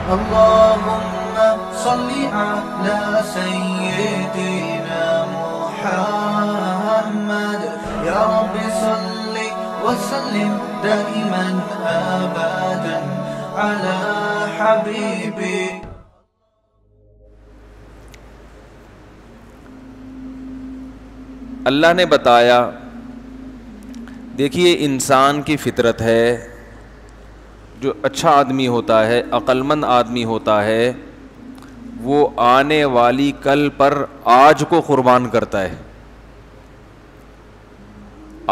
اللهم صل على سيدنا محمد يا رب صل وسلم دائما أبدا على حبيبك. اللہ نے بتایا، دیکھیے انسان کی فطرت ہے، جو اچھا آدمی ہوتا ہے، عقل مند آدمی ہوتا ہے، وہ آنے والی کل پر آج کو قربان کرتا ہے.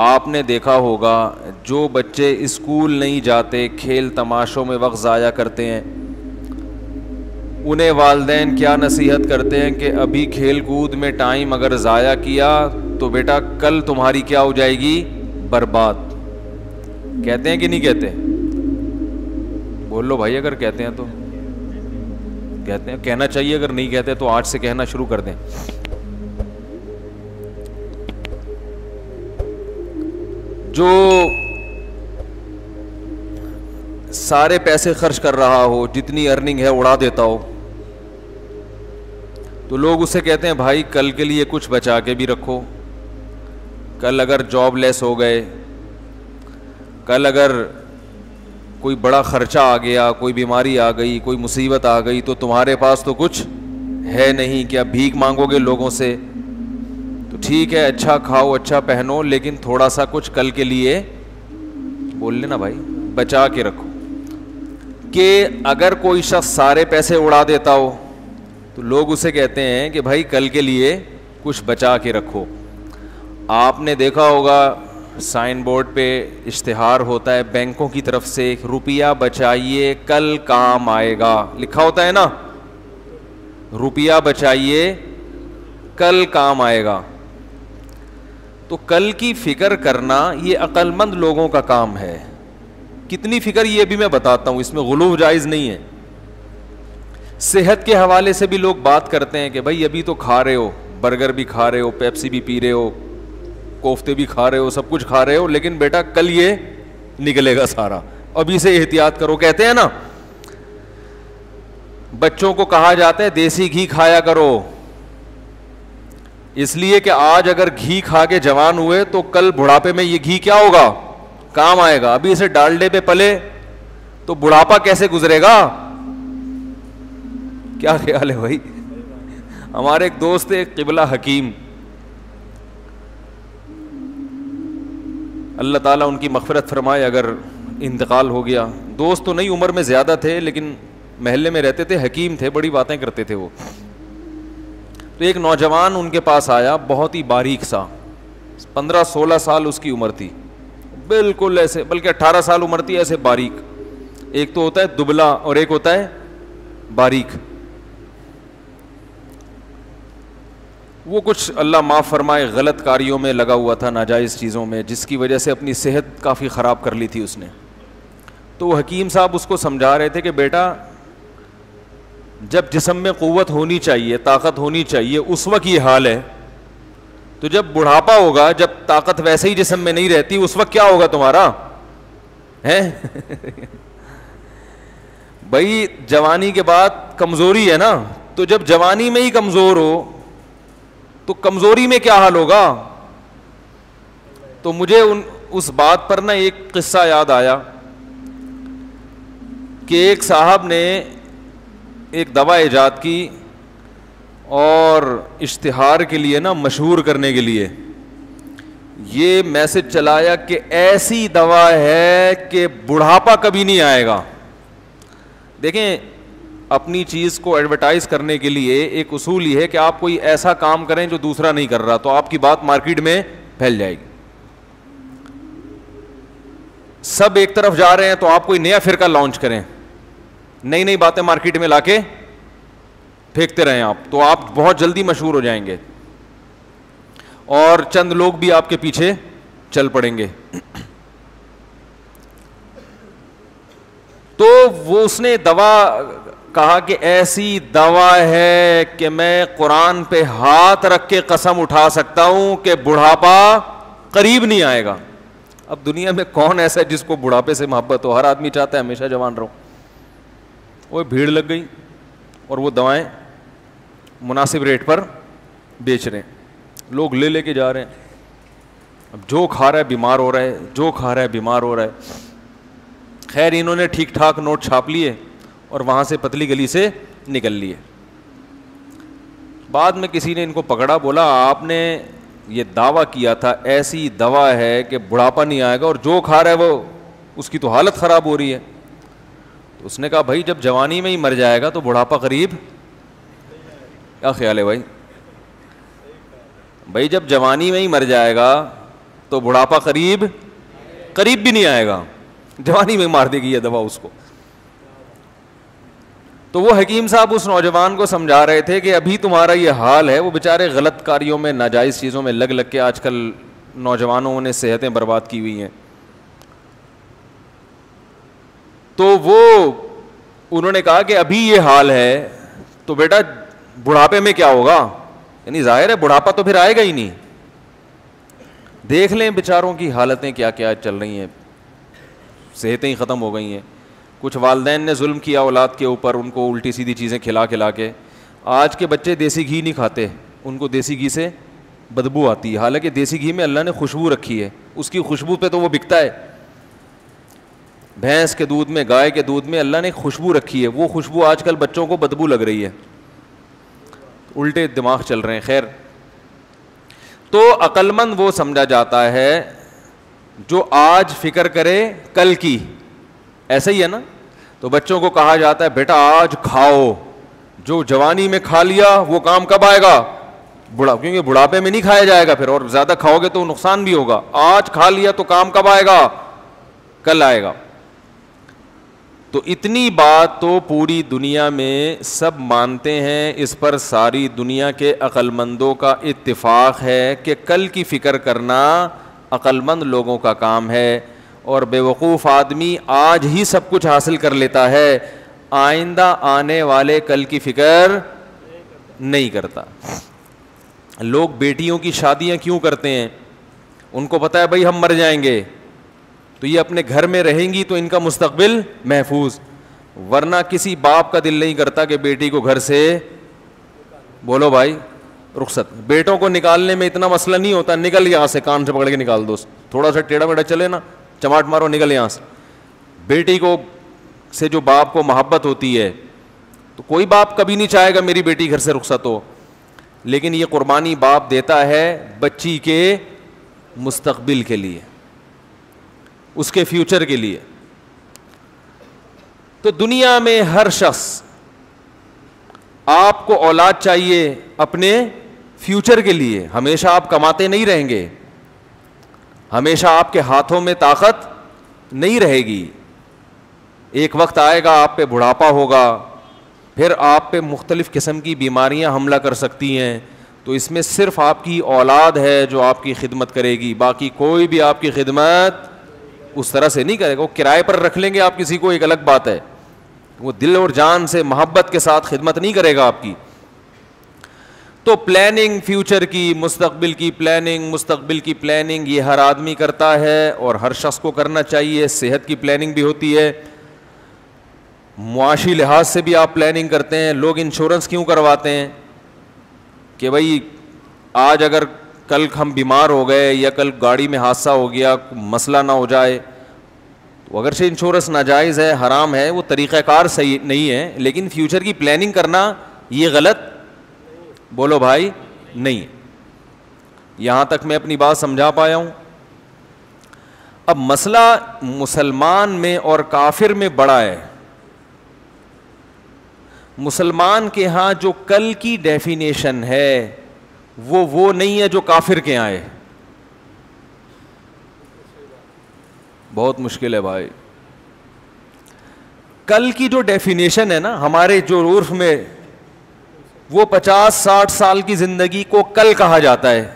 آپ نے دیکھا ہوگا جو بچے اسکول نہیں جاتے، کھیل تماشوں میں وقت ضائع کرتے ہیں، انہیں والدین کیا نصیحت کرتے ہیں کہ ابھی کھیل کود میں ٹائم اگر ضائع کیا تو بیٹا کل تمہاری کیا ہو جائے گی؟ برباد. کہتے ہیں کہ نہیں کہتے؟ بول لو بھائی، اگر کہتے ہیں تو کہتے ہیں، کہنا چاہیے، اگر نہیں کہتے تو آج سے کہنا شروع کر دیں. جو سارے پیسے خرچ کر رہا ہو، جتنی ارننگ ہے اڑا دیتا ہو، تو لوگ اسے کہتے ہیں بھائی کل کے لیے کچھ بچا کے بھی رکھو. کل اگر جاب لیس ہو گئے، کل اگر کوئی بڑا خرچہ آ گیا، کوئی بیماری آ گئی، کوئی مصیبت آ گئی، تو تمہارے پاس تو کچھ ہے نہیں، کیا بھیک مانگو گے لوگوں سے؟ تو ٹھیک ہے، اچھا کھاؤ، اچھا پہنو، لیکن تھوڑا سا کچھ کل کے لیے بول لینا بھائی، بچا کے رکھو. کہ اگر کوئی شخص سارے پیسے اڑا دیتا ہو تو لوگ اسے کہتے ہیں کہ بھائی کل کے لیے کچھ بچا کے رکھو. آپ نے دیکھا ہوگا سائن بورڈ پہ اشتہار ہوتا ہے بینکوں کی طرف سے، روپیہ بچائیے کل کام آئے گا، لکھا ہوتا ہے نا، روپیہ بچائیے کل کام آئے گا. تو کل کی فکر کرنا یہ عقل مند لوگوں کا کام ہے. کتنی فکر یہ بھی میں بتاتا ہوں، اس میں غلو جائز نہیں ہے. صحت کے حوالے سے بھی لوگ بات کرتے ہیں کہ بھائی ابھی تو کھا رہے ہو، برگر بھی کھا رہے ہو، پیپسی بھی پی رہے ہو، کوفتے بھی کھا رہے ہو، سب کچھ کھا رہے ہو، لیکن بیٹا کل یہ نکلے گا سارا، ابھی سے احتیاط کرو. کہتے ہیں نا، بچوں کو کہا جاتا ہے دیسی گھی کھایا کرو، اس لیے کہ آج اگر گھی کھا کے جوان ہوئے تو کل بڑھاپے میں یہ گھی کیا ہوگا؟ کام آئے گا. ابھی اسے ڈالڈے پہ پلے تو بڑھاپا کیسے گزرے گا؟ کیا خیال ہے بھائی؟ ہمارے ایک دوست ایک قبلہ حکیم، اللہ تعالیٰ ان کی مغفرت فرمائے، اگر انتقال ہو گیا. دوست تو نہیں، عمر میں زیادہ تھے لیکن محلے میں رہتے تھے، حکیم تھے، بڑی باتیں کرتے تھے وہ. تو ایک نوجوان ان کے پاس آیا، بہت ہی باریک سا، 15-16 سال اس کی عمر تھی، بالکل ایسے، بلکہ 18 سال عمر تھی، ایسے باریک. ایک تو ہوتا ہے دبلا اور ایک ہوتا ہے باریک. وہ کچھ اللہ معاف فرمائے غلط کاریوں میں لگا ہوا تھا، ناجائز چیزوں میں، جس کی وجہ سے اپنی صحت کافی خراب کر لی تھی اس نے. تو وہ حکیم صاحب اس کو سمجھا رہے تھے کہ بیٹا جب جسم میں قوت ہونی چاہیے، طاقت ہونی چاہیے، اس وقت یہ حال ہے، تو جب بڑھاپا ہوگا، جب طاقت ویسے ہی جسم میں نہیں رہتی، اس وقت کیا ہوگا تمہارا؟ ہے بھائی جوانی کے بعد کمزوری ہے نا، تو جب جوانی میں ہی کمزور ہو تو کمزوری میں کیا حال ہوگا؟ تو مجھے اس بات پر نا ایک قصہ یاد آیا کہ ایک صاحب نے ایک دوا ایجاد کی اور اشتہار کے لیے نا، مشہور کرنے کے لیے یہ میسج چلایا کہ ایسی دوا ہے کہ بڑھاپا کبھی نہیں آئے گا. دیکھیں، اپنی چیز کو ایڈورٹائز کرنے کے لیے ایک اصول یہ ہے کہ آپ کوئی ایسا کام کریں جو دوسرا نہیں کر رہا، تو آپ کی بات مارکیٹ میں پھیل جائے گی. سب ایک طرف جا رہے ہیں تو آپ کوئی نیا فرقہ لانچ کریں، نئی نئی باتیں مارکیٹ میں لا کے پھینکتے رہیں آپ، تو آپ بہت جلدی مشہور ہو جائیں گے اور چند لوگ بھی آپ کے پیچھے چل پڑیں گے. تو وہ اس نے دوا کہا کہ ایسی دوا ہے کہ میں قرآن پہ ہاتھ رکھ کے قسم اٹھا سکتا ہوں کہ بڑھاپا قریب نہیں آئے گا. اب دنیا میں کون ایسا ہے جس کو بڑھاپے سے محبت ہو؟ ہر آدمی چاہتا ہے ہمیشہ جوان رہو. وہ بھیڑ لگ گئی اور وہ دوائیں مناسب ریٹ پر بیچ رہے ہیں, لوگ لے لے کے جا رہے ہیں. اب جو کھا رہا ہے بیمار ہو رہا ہے, جو کھا رہا ہے بیمار ہو رہا ہے. خیر انہوں نے ٹھیک ٹھاک نوٹ چھاپ لیے اور وہاں سے پتلی گلی سے نکل لیے. بعد میں کسی نے ان کو پکڑا, بولا آپ نے یہ دعویٰ کیا تھا ایسی دوا ہے کہ بڑھاپا نہیں آئے گا, اور جو کھا رہا ہے وہ اس کی تو حالت خراب ہو رہی ہے. تو اس نے کہا بھائی جب جوانی میں ہی مر جائے گا تو بڑھاپا قریب, کیا خیال ہے بھائی؟ بھائی جب جوانی میں ہی مر جائے گا تو بڑھاپا قریب بھی نہیں آئے گا, جوانی میں مار دے گی یہ دوا اس کو. تو وہ حکیم صاحب اس نوجوان کو سمجھا رہے تھے کہ ابھی تمہارا یہ حال ہے, وہ بیچارے غلط کاریوں میں ناجائز چیزوں میں لگ کے آج کل نوجوانوں نے صحتیں برباد کی ہوئی ہیں. تو وہ انہوں نے کہا کہ ابھی یہ حال ہے تو بیٹا بڑھاپے میں کیا ہوگا, یعنی ظاہر ہے بڑھاپا تو پھر آئے گا ہی نہیں. دیکھ لیں بیچاروں کی حالتیں کیا کیا چل رہی ہیں, صحتیں ہی ختم ہو گئی ہیں. کچھ والدین نے ظلم کیا اولاد کے اوپر, ان کو الٹی سیدھی چیزیں کھلا کے. آج کے بچے دیسی گھی نہیں کھاتے, ان کو دیسی گھی سے بدبو آتی ہے, حالانکہ دیسی گھی میں اللہ نے خوشبو رکھی ہے, اس کی خوشبو پہ تو وہ بکتا ہے. بھینس کے دودھ میں, گائے کے دودھ میں اللہ نے خوشبو رکھی ہے, وہ خوشبو آج کل بچوں کو بدبو لگ رہی ہے, الٹے دماغ چل رہے ہیں. خیر تو عقل مند وہ سمجھا جاتا ہے جو آج فکر کرے کل کی, ایسا ہی ہے نا. تو بچوں کو کہا جاتا ہے بیٹا آج کھاؤ, جو جوانی میں کھا لیا وہ کام کب آئے گا, کیونکہ بڑھاپے میں نہیں کھایا جائے گا پھر, اور زیادہ کھاؤ گے تو نقصان بھی ہوگا. آج کھا لیا تو کام کب آئے گا, کل آئے گا. تو اتنی بات تو پوری دنیا میں سب مانتے ہیں, اس پر ساری دنیا کے عقل مندوں کا اتفاق ہے کہ کل کی فکر کرنا عقل مند لوگوں کا کام ہے, اور بے وقوف آدمی آج ہی سب کچھ حاصل کر لیتا ہے, آئندہ آنے والے کل کی فکر نہیں کرتا. لوگ بیٹیوں کی شادیاں کیوں کرتے ہیں, ان کو پتہ ہے بھائی ہم مر جائیں گے تو یہ اپنے گھر میں رہیں گی تو ان کا مستقبل محفوظ, ورنہ کسی باپ کا دل نہیں کرتا کہ بیٹی کو گھر سے بولو بھائی رخصت. بیٹوں کو نکالنے میں اتنا مسئلہ نہیں ہوتا, نکل یہاں سے, کان سے پکڑ کے نکال دو, تھوڑا سا ٹیڑھا میڑھا چلے نا, چماٹ مارو, نکل یہاں سے. بیٹی کو سے جو باپ کو محبت ہوتی ہے تو کوئی باپ کبھی نہیں چاہے گا میری بیٹی گھر سے رخصت ہو, لیکن یہ قربانی باپ دیتا ہے بچی کے مستقبل کے لیے, اس کے فیوچر کے لیے. تو دنیا میں ہر شخص, آپ کو اولاد چاہیے اپنے فیوچر کے لیے, ہمیشہ آپ کماتے نہیں رہیں گے, ہمیشہ آپ کے ہاتھوں میں طاقت نہیں رہے گی. ایک وقت آئے گا آپ پہ بڑھاپا ہوگا, پھر آپ پہ مختلف قسم کی بیماریاں حملہ کر سکتی ہیں, تو اس میں صرف آپ کی اولاد ہے جو آپ کی خدمت کرے گی, باقی کوئی بھی آپ کی خدمت اس طرح سے نہیں کرے گا. وہ کرائے پر رکھ لیں گے آپ کسی کو, ایک الگ بات ہے, وہ دل اور جان سے محبت کے ساتھ خدمت نہیں کرے گا آپ کی. تو پلاننگ فیوچر کی, مستقبل کی پلاننگ یہ ہر آدمی کرتا ہے اور ہر شخص کو کرنا چاہیے. صحت کی پلاننگ بھی ہوتی ہے, معاشی لحاظ سے بھی آپ پلاننگ کرتے ہیں. لوگ انشورنس کیوں کرواتے ہیں کہ بھائی آج اگر کل ہم بیمار ہو گئے یا کل گاڑی میں حادثہ ہو گیا, مسئلہ نہ ہو جائے. تو اگرچہ انشورنس ناجائز ہے, حرام ہے, وہ طریقہ کار صحیح نہیں ہے, لیکن فیوچر کی پلاننگ کرنا یہ غلط بولو بھائی نہیں. یہاں تک میں اپنی بات سمجھا پایا ہوں. اب مسئلہ مسلمان میں اور کافر میں بڑا ہے. مسلمان کے ہاں جو کل کی ڈیفینیشن ہے وہ نہیں ہے جو کافر کے یہاں ہے. بہت مشکل ہے بھائی. کل کی جو ڈیفینیشن ہے نا ہمارے جو عرف میں, وہ 50-60 سال کی زندگی کو کل کہا جاتا ہے.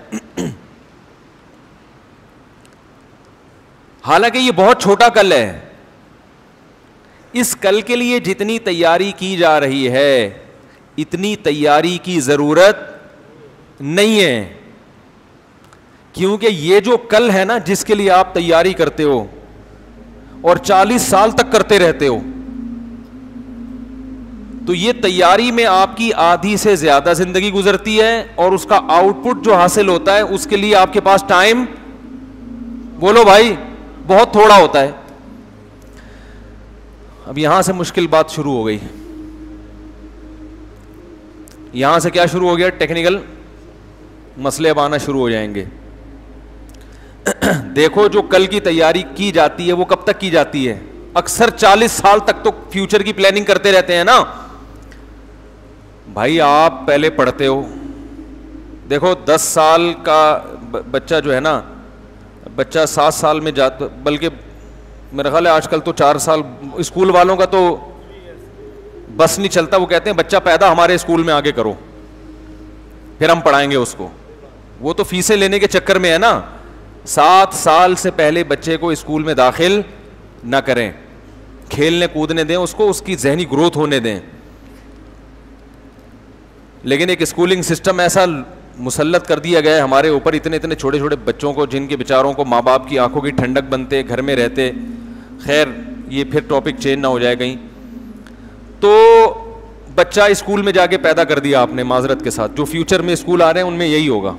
حالانکہ یہ بہت چھوٹا کل ہے. اس کل کے لیے جتنی تیاری کی جا رہی ہے اتنی تیاری کی ضرورت نہیں ہے, کیونکہ یہ جو کل ہے نا جس کے لیے آپ تیاری کرتے ہو اور 40 سال تک کرتے رہتے ہو, تو یہ تیاری میں آپ کی آدھی سے زیادہ زندگی گزرتی ہے, اور اس کا آؤٹ پٹ جو حاصل ہوتا ہے اس کے لیے آپ کے پاس ٹائم, بولو بھائی, بہت تھوڑا ہوتا ہے. اب یہاں سے مشکل بات شروع ہو گئی. یہاں سے کیا شروع ہو گیا؟ ٹیکنیکل مسئلے اب آنا شروع ہو جائیں گے. دیکھو, جو کل کی تیاری کی جاتی ہے وہ کب تک کی جاتی ہے؟ اکثر 40 سال تک تو فیوچر کی پلاننگ کرتے رہتے ہیں نا بھائی. آپ پہلے پڑھتے ہو, دیکھو 10 سال کا بچہ جو ہے نا, بچہ 7 سال میں جاتا, بلکہ میرا خیال ہے آج کل تو 4 سال, اسکول والوں کا تو بس نہیں چلتا, وہ کہتے ہیں بچہ پیدا ہمارے اسکول میں آگے کرو, پھر ہم پڑھائیں گے اس کو. وہ تو فیسیں لینے کے چکر میں ہے نا. 7 سال سے پہلے بچے کو اسکول میں داخل نہ کریں, کھیلنے کودنے دیں اس کو, اس کی ذہنی گروتھ ہونے دیں. لیکن ایک اسکولنگ سسٹم ایسا مسلط کر دیا گیا ہے ہمارے اوپر, اتنے اتنے چھوٹے چھوٹے بچوں کو, جن کے بیچاروں کو ماں باپ کی آنکھوں کی ٹھنڈک بنتے, گھر میں رہتے. خیر یہ پھر ٹاپک چینج نہ ہو جائے کہیں. تو بچہ اسکول میں جا کے پیدا کر دیا آپ نے, معذرت کے ساتھ, جو فیوچر میں اسکول آ رہے ہیں ان میں یہی ہوگا.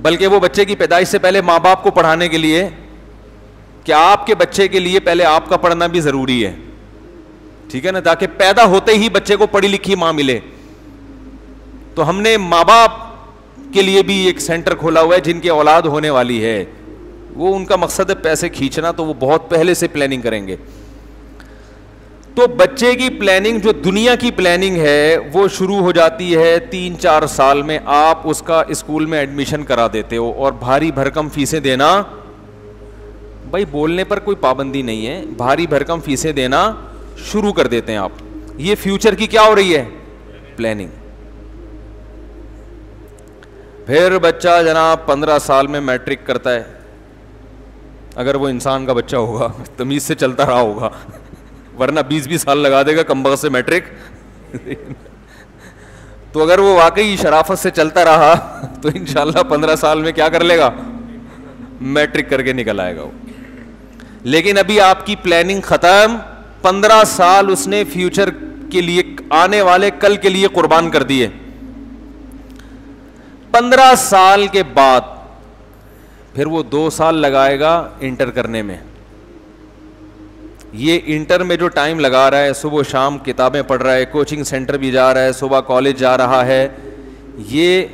بلکہ وہ بچے کی پیدائش سے پہلے ماں باپ کو پڑھانے کے لیے, کہ آپ کے بچے کے لیے پہلے آپ کا پڑھنا بھی ضروری ہے, ٹھیک ہے نا, تاکہ پیدا ہوتے ہی بچے کو پڑھی لکھی ماں ملے. تو ہم نے ماں باپ کے لیے بھی ایک سینٹر کھولا ہوا ہے, جن کی اولاد ہونے والی ہے, وہ ان کا مقصد ہے پیسے کھینچنا, تو وہ بہت پہلے سے پلاننگ کریں گے. تو بچے کی پلاننگ, جو دنیا کی پلاننگ ہے, وہ شروع ہو جاتی ہے 3-4 سال میں. آپ اس کا اسکول میں ایڈمیشن کرا دیتے ہو, اور بھاری بھرکم فیسیں دینا, بھائی بولنے پر کوئی پابندی نہیں ہے, بھاری بھرکم فیسیں دینا شروع کر دیتے ہیں آپ. یہ فیوچر کی کیا ہو رہی ہے؟ پلاننگ. پھر بچہ جناب 15 سال میں میٹرک کرتا ہے, اگر وہ انسان کا بچہ ہوگا, تمیز سے چلتا رہا ہوگا, ورنہ 20 سال لگا دے گا کم بخت سے میٹرک. تو اگر وہ واقعی شرافت سے چلتا رہا تو انشاءاللہ 15 سال میں کیا کر لے گا؟ میٹرک کر کے نکل آئے گا وہ. لیکن ابھی آپ کی پلاننگ ختم, 15 سال اس نے فیوچر کے لیے, آنے والے کل کے لیے قربان کر دیے. 15 سال کے بعد پھر وہ 2 سال لگائے گا انٹر کرنے میں. یہ انٹر میں جو ٹائم لگا رہا ہے, صبح و شام کتابیں پڑھ رہا ہے, کوچنگ سینٹر بھی جا رہا ہے, صبح کالج جا رہا ہے, یہ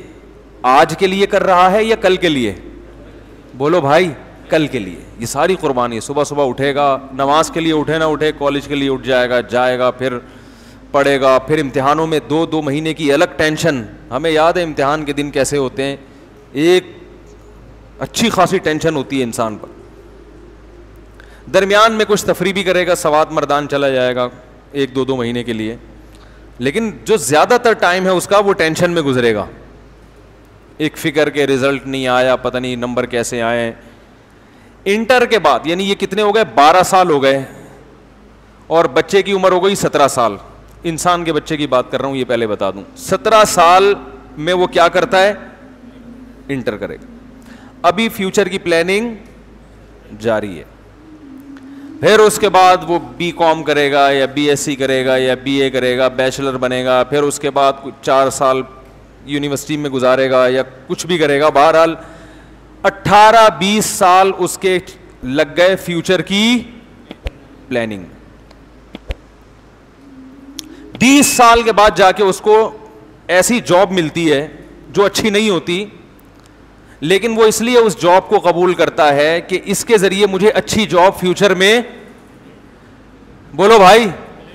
آج کے لیے کر رہا ہے یا کل کے لیے؟ بولو بھائی, کل کے لیے. یہ ساری قربانی, صبح صبح اٹھے گا, نماز کے لیے اٹھے نہ اٹھے, کالج کے لیے اٹھ جائے گا, پھر پڑھے گا, پھر امتحانوں میں 2 مہینے کی الگ ٹینشن. ہمیں یاد ہے امتحان کے دن کیسے ہوتے ہیں, ایک اچھی خاصی ٹینشن ہوتی ہے انسان پر. درمیان میں کچھ تفریح بھی کرے گا, سوات مردان چلا جائے گا 1-2 مہینے کے لیے, لیکن جو زیادہ تر ٹائم ہے اس کا وہ ٹینشن میں گزرے گا. ایک فکر کے رزلٹ نہیں آیا, پتہ نہیں نمبر کیسے آئے. انٹر کے بعد, یعنی یہ کتنے ہو گئے؟ 12 سال ہو گئے, اور بچے کی عمر ہو گئی 17 سال. انسان کے بچے کی بات کر رہا ہوں, یہ پہلے بتا دوں. 17 سال میں وہ کیا کرتا ہے؟ انٹر کرے گا. ابھی فیوچر کی پلاننگ جاری ہے. پھر اس کے بعد وہ BCom کرے گا, یا BSc کرے گا, یا BA کرے گا, بیچلر بنے گا. پھر اس کے بعد 4 سال یونیورسٹی میں گزارے گا, یا کچھ بھی کرے گا. بہرحال 18-20 سال اس کے لگ گئے فیوچر کی پلاننگ. 20 سال کے بعد جا کے اس کو ایسی جاب ملتی ہے جو اچھی نہیں ہوتی, لیکن وہ اس لیے اس جاب کو قبول کرتا ہے کہ اس کے ذریعے مجھے اچھی جاب فیوچر میں, بولو بھائی,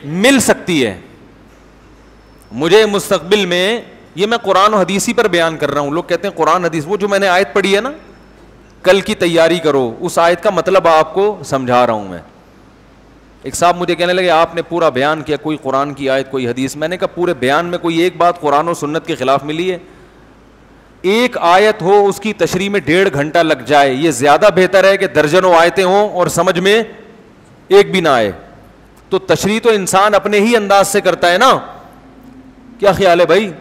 مل سکتی ہے. مجھے مستقبل میں, یہ میں قرآن و حدیثی پر بیان کر رہا ہوں. لوگ کہتے ہیں قرآن حدیث, وہ جو میں نے آیت پڑھی ہے نا, کل کی تیاری کرو, اس آیت کا مطلب آپ کو سمجھا رہا ہوں میں. ایک صاحب مجھے کہنے لگے آپ نے پورا بیان کیا, کوئی قرآن کی آیت کوئی حدیث. میں نے کہا پورے بیان میں کوئی ایک بات قرآن و سنت کے خلاف ملی ہے؟ ایک آیت ہو, اس کی تشریح میں 1.5 گھنٹہ لگ جائے, یہ زیادہ بہتر ہے کہ درجنوں آیتیں ہوں اور سمجھ میں ایک بھی نہ آئے. تو تشریح تو انسان اپنے ہی انداز سے کرتا ہے نا, کیا خیال ہے بھائی؟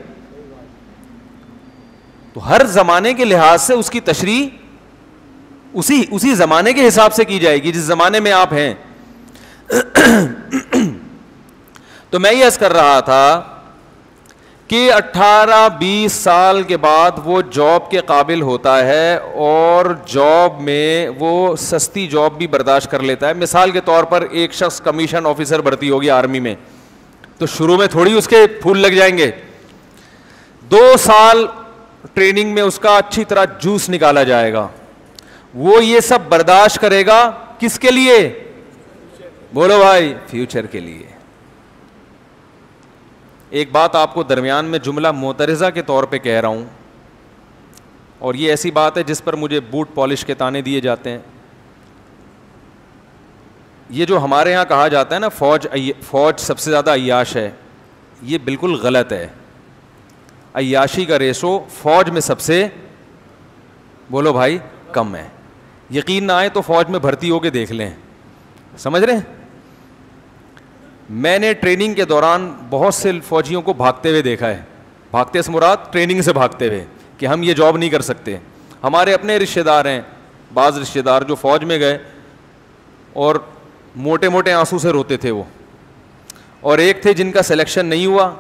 تو ہر زمانے کے لحاظ سے اس کی تشریح اسی زمانے کے حساب سے کی جائے گی جس زمانے میں آپ ہیں. تو میں یہ عرض کر رہا تھا کہ 18-20 سال کے بعد وہ جاب کے قابل ہوتا ہے اور جاب میں وہ سستی جاب بھی برداشت کر لیتا ہے. مثال کے طور پر ایک شخص کمیشن آفیسر بھرتی ہوگی آرمی میں, تو شروع میں تھوڑی اس کے پھول لگ جائیں گے. 2 سال ٹریننگ میں اس کا اچھی طرح جوس نکالا جائے گا. وہ یہ سب برداشت کرے گا کس کے لیے؟ بولو بھائی, فیوچر کے لیے. ایک بات آپ کو درمیان میں جملہ معترضہ کے طور پہ کہہ رہا ہوں, اور یہ ایسی بات ہے جس پر مجھے بوٹ پالش کے تانے دیے جاتے ہیں. یہ جو ہمارے ہاں کہا جاتا ہے نا فوج سب سے زیادہ عیاش ہے, یہ بالکل غلط ہے. عیاشی کا ریشو فوج میں سب سے, بولو بھائی, کم ہے. یقین نہ آئے تو فوج میں بھرتی ہو کے دیکھ لیں. سمجھ رہے ہیں؟ میں نے ٹریننگ کے دوران بہت سے فوجیوں کو بھاگتے ہوئے دیکھا ہے. بھاگتے سے مراد ٹریننگ سے بھاگتے ہوئے کہ ہم یہ جاب نہیں کر سکتے. ہمارے اپنے رشتہ دار ہیں, بعض رشتہ دار جو فوج میں گئے اور موٹے موٹے آنسو سے روتے تھے وہ, اور ایک تھے جن کا سلیکشن نہیں ہوا.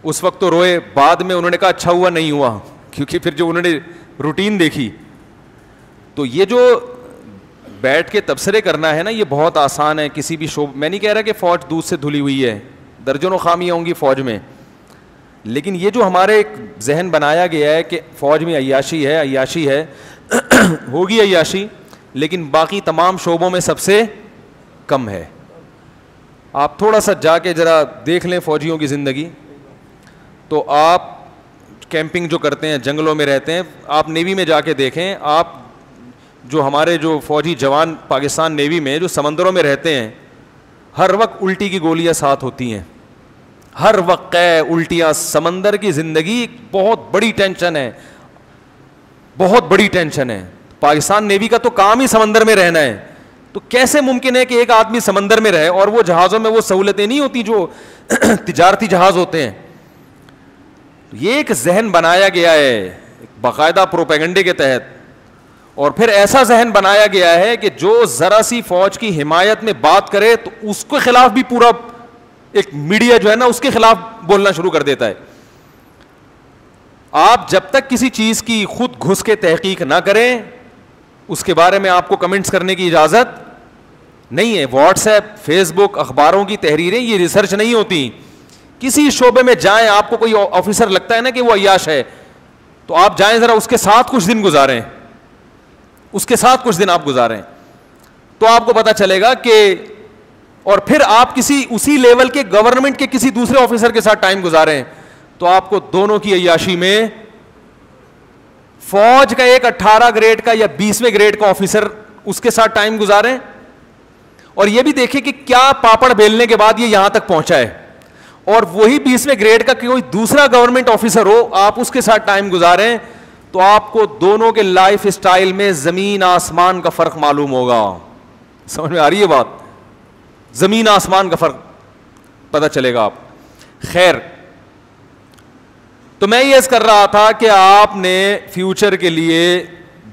اس وقت تو روئے, بعد میں انہوں نے کہا اچھا ہوا نہیں ہوا, کیونکہ پھر جو انہوں نے روٹین دیکھی. تو یہ جو بیٹھ کے تبصرے کرنا ہے نا, یہ بہت آسان ہے کسی بھی میں نہیں کہہ رہا کہ فوج دودھ سے دھلی ہوئی ہے, درجنوں خامیاں ہوں گی فوج میں, لیکن یہ جو ہمارے ایک ذہن بنایا گیا ہے کہ فوج میں عیاشی ہے, عیاشی ہے, ہوگی عیاشی, لیکن باقی تمام شعبوں میں سب سے کم ہے. آپ تھوڑا سا جا کے ذرا دیکھ لیں فوجیوں کی زندگی, تو آپ کیمپنگ جو کرتے ہیں, جنگلوں میں رہتے ہیں, آپ نیوی میں جا کے دیکھیں. آپ جو ہمارے جو فوجی جوان پاکستان نیوی میں جو سمندروں میں رہتے ہیں, ہر وقت الٹی کی گولیاں ساتھ ہوتی ہیں, ہر وقت الٹیاں. سمندر کی زندگی بہت بڑی ٹینشن ہے, بہت بڑی ٹینشن ہے. پاکستان نیوی کا تو کام ہی سمندر میں رہنا ہے, تو کیسے ممکن ہے کہ ایک آدمی سمندر میں رہے اور وہ جہازوں میں وہ سہولتیں نہیں ہوتی جو تجارتی جہاز ہوتے ہیں. یہ ایک ذہن بنایا گیا ہے باقاعدہ پروپیگنڈے کے تحت, اور پھر ایسا ذہن بنایا گیا ہے کہ جو ذرا سی فوج کی حمایت میں بات کرے تو اس کے خلاف بھی پورا ایک میڈیا جو ہے نا اس کے خلاف بولنا شروع کر دیتا ہے. آپ جب تک کسی چیز کی خود گھس کے تحقیق نہ کریں, اس کے بارے میں آپ کو کمنٹس کرنے کی اجازت نہیں ہے. واٹس ایپ, فیس بک, اخباروں کی تحریریں یہ ریسرچ نہیں ہوتی. کسی شعبے میں جائیں, آپ کو کوئی آفیسر لگتا ہے نا کہ وہ عیاش ہے, تو آپ جائیں ذرا اس کے ساتھ کچھ دن گزاریں, اس کے ساتھ کچھ دن آپ گزاریں, تو آپ کو پتا چلے گا کہ, اور پھر آپ کسی اسی لیول کے گورنمنٹ کے کسی دوسرے آفیسر کے ساتھ ٹائم گزاریں, تو آپ کو دونوں کی عیاشی میں فوج کا ایک 18 گریڈ کا یا 20ویں گریڈ کا آفیسر اس کے ساتھ ٹائم گزاریں, اور یہ بھی دیکھیں کہ کیا پاپڑ بیلنے کے بعد یہ یہاں تک پہنچا ہے, اور وہی 20ویں گریڈ کا کوئی دوسرا گورنمنٹ آفیسر ہو, آپ اس کے ساتھ ٹائم گزاریں, تو آپ کو دونوں کے لائف سٹائل میں زمین آسمان کا فرق معلوم ہوگا. سمجھ میں آ رہی ہے بات؟ زمین آسمان کا فرق پتہ چلے گا آپ. خیر, تو میں یہ عرض کر رہا تھا کہ آپ نے فیوچر کے لیے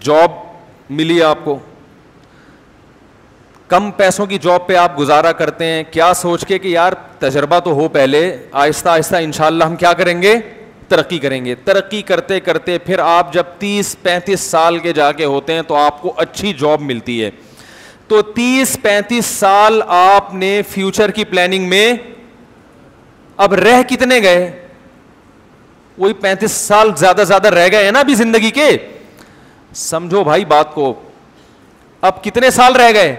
جاب ملی, آپ کو کم پیسوں کی جاب پہ آپ گزارا کرتے ہیں, کیا سوچ کے کہ یار تجربہ تو ہو پہلے, آہستہ آہستہ انشاءاللہ ہم کیا کریں گے, ترقی کریں گے. ترقی کرتے کرتے پھر آپ جب 30-35 سال کے جا کے ہوتے ہیں تو آپ کو اچھی جاب ملتی ہے. تو 30-35 سال آپ نے فیوچر کی پلاننگ میں اب رہ کتنے گئے؟ وہی 35 سال زیادہ رہ گئے ہیں نا ابھی زندگی کے. سمجھو بھائی بات کو, اب کتنے سال رہ گئے؟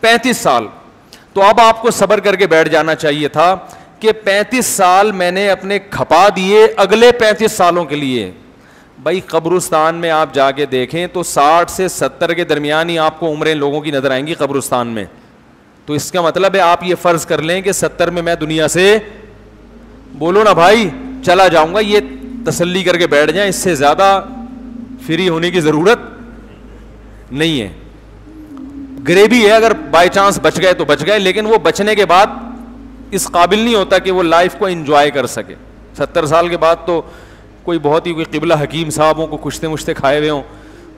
35 سال. تو اب آپ کو صبر کر کے بیٹھ جانا چاہیے تھا کہ 35 سال میں نے اپنے کھپا دیے اگلے 35 سالوں کے لیے. بھائی قبرستان میں آپ جا کے دیکھیں تو 60 سے 70 کے درمیان ہی آپ کو عمریں لوگوں کی نظر آئیں گی قبرستان میں. تو اس کا مطلب ہے آپ یہ فرض کر لیں کہ 70 میں دنیا سے, بولو نا بھائی, چلا جاؤں گا. یہ تسلی کر کے بیٹھ جائیں, اس سے زیادہ فری ہونے کی ضرورت نہیں ہے. گریبی ہے, اگر بائی چانس بچ گئے تو بچ گئے, لیکن وہ بچنے کے بعد اس قابل نہیں ہوتا کہ وہ لائف کو انجوائے کر سکے. 70 سال کے بعد تو کوئی بہت ہی کوئی قبلہ حکیم صاحبوں کو کشتے مشتے کھائے ہوئے ہوں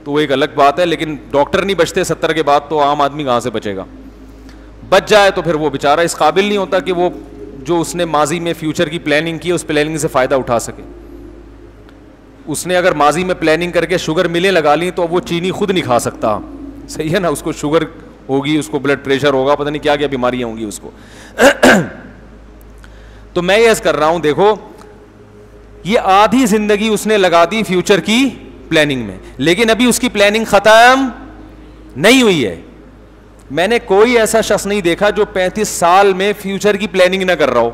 تو وہ ایک الگ بات ہے, لیکن ڈاکٹر نہیں بچتے 70 کے بعد, تو عام آدمی کہاں سے بچے گا. بچ جائے تو پھر وہ بیچارہ اس قابل نہیں ہوتا کہ وہ جو اس نے ماضی میں فیوچر کی پلاننگ کی اس پلاننگ سے فائدہ اٹھا سکے. اس نے اگر ماضی میں پلاننگ کر کے شوگر ملیں لگا لی تو وہ چینی خود نہیں کھا سکتا, صحیح ہے نا, اس کو شوگر ہوگی, اس کو بلڈ پریشر ہوگا, پتہ نہیں کیا کیا بیماریاں ہوں گی اس کو. تو میں یہ عرض کر رہا ہوں, دیکھو یہ آدھی زندگی اس نے لگا دی فیوچر کی پلاننگ میں, لیکن ابھی اس کی پلاننگ ختم نہیں ہوئی ہے. میں نے کوئی ایسا شخص نہیں دیکھا جو 35 سال میں فیوچر کی پلاننگ نہ کر رہا ہو.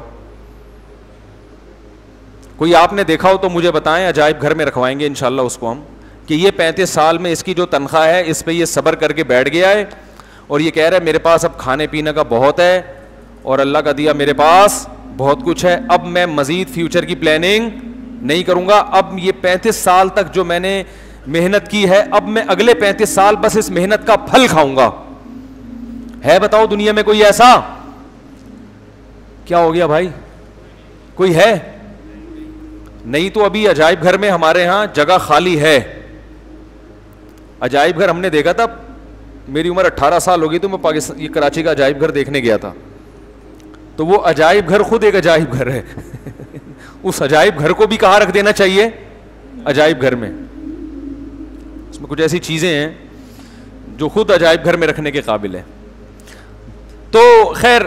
کوئی آپ نے دیکھا ہو تو مجھے بتائیں, عجائب گھر میں رکھوائیں گے انشاءاللہ اس کو ہم, کہ یہ 35 سال میں اس کی جو تنخواہ ہے اس پہ یہ صبر کر کے بیٹھ گیا ہے اور یہ کہہ رہا ہے میرے پاس اب کھانے پینے کا بہت ہے اور اللہ کا دیا میرے پاس بہت کچھ ہے, اب میں مزید فیوچر کی پلاننگ نہیں کروں گا, اب یہ 35 سال تک جو میں نے محنت کی ہے اب میں اگلے 35 سال بس اس محنت کا پھل کھاؤں گا. ہے بتاؤ دنیا میں کوئی ایسا؟ کیا ہو گیا بھائی, کوئی ہے؟ نہیں تو ابھی عجائب گھر میں ہمارے ہاں جگہ خالی ہے. عجائب گھر ہم نے دیکھا تھا, میری عمر 18 سال ہو گئی تو میں پاکستان یہ کراچی کا عجائب گھر دیکھنے گیا تھا, تو وہ عجائب گھر خود ایک عجائب گھر ہے. اس عجائب گھر کو بھی کہاں رکھ دینا چاہیے؟ عجائب گھر میں. اس میں کچھ ایسی چیزیں ہیں جو خود عجائب گھر میں رکھنے کے قابل ہے. تو خیر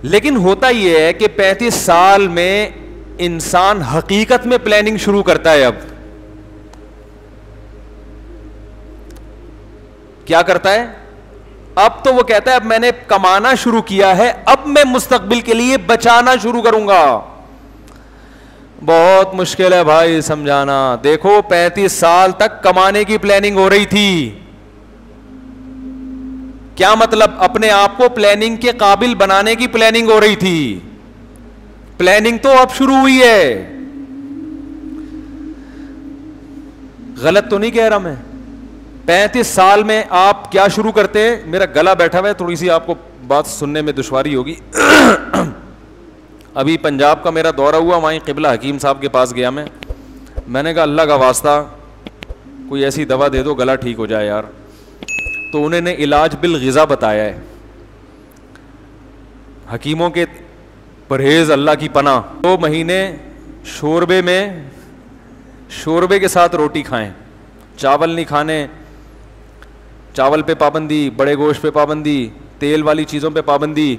لیکن ہوتا یہ ہے کہ 35 سال میں انسان حقیقت میں پلاننگ شروع کرتا ہے. اب کیا کرتا ہے؟ اب تو وہ کہتا ہے اب میں نے کمانا شروع کیا ہے, اب میں مستقبل کے لیے بچانا شروع کروں گا. بہت مشکل ہے بھائی سمجھانا. دیکھو 35 سال تک کمانے کی پلاننگ ہو رہی تھی. کیا مطلب؟ اپنے آپ کو پلاننگ کے قابل بنانے کی پلاننگ ہو رہی تھی. پلاننگ تو اب شروع ہوئی ہے. غلط تو نہیں کہہ رہا میں؟ 35 سال میں آپ کیا شروع کرتے ہیں؟ میرا گلا بیٹھا ہوا ہے, تھوڑی سی آپ کو بات سننے میں دشواری ہوگی. ابھی پنجاب کا میرا دورہ ہوا, وہیں قبلہ حکیم صاحب کے پاس گیا میں نے کہا اللہ کا واسطہ کوئی ایسی دوا دے دو گلا ٹھیک ہو جائے یار. تو انہوں نے علاج بالغذا بتایا ہے. حکیموں کے پرہیز اللہ کی پناہ. 2 مہینے شوربے کے ساتھ روٹی کھائیں, چاول نہیں کھانے. چاول پہ پابندی, بڑے گوشت پہ پابندی, تیل والی چیزوں پہ پابندی,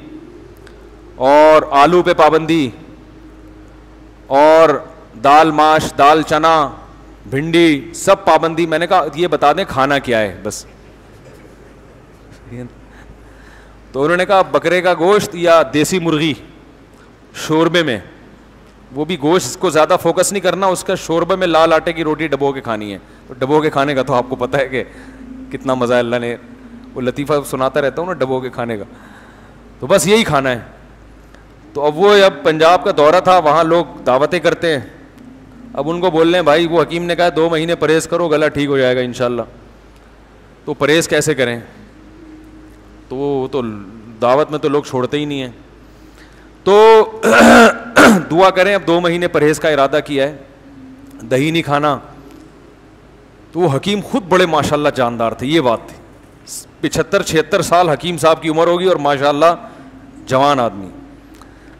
اور آلو پہ پابندی, اور دال ماش, دال چنا, بھنڈی, سب پابندی. میں نے کہا یہ بتا دیں کھانا کیا ہے بس. تو انہوں نے کہا بکرے کا گوشت یا دیسی مرغی شوربے میں, وہ بھی گوشت کو زیادہ فوکس نہیں کرنا, اس کا شوربے میں لال آٹے کی روٹی ڈبو کے کھانی ہے. تو ڈبو کے کھانے کا تو آپ کو پتہ ہے کہ کتنا مزہ ہے, اللہ نے وہ لطیفہ سناتا رہتا ہوں نا ڈبو کے کھانے کا, تو بس یہی کھانا ہے. تو اب اب پنجاب کا دورہ تھا, وہاں لوگ دعوتیں کرتے ہیں. اب ان کو بول رہے ہیں بھائی وہ حکیم نے کہا 2 مہینے پرہیز کرو گلا ٹھیک ہو جائے گا انشاءاللہ. تو پرہیز کیسے کریں؟ تو وہ تو دعوت میں تو لوگ چھوڑتے ہی نہیں ہیں. تو دعا کریں. اب 2 مہینے پرہیز کا ارادہ کیا ہے, دہی نہیں کھانا. تو وہ حکیم خود بڑے ماشاءاللہ جاندار تھے. یہ بات تھی 75-76 سال حکیم صاحب کی عمر ہوگی اور ماشاءاللہ جوان آدمی.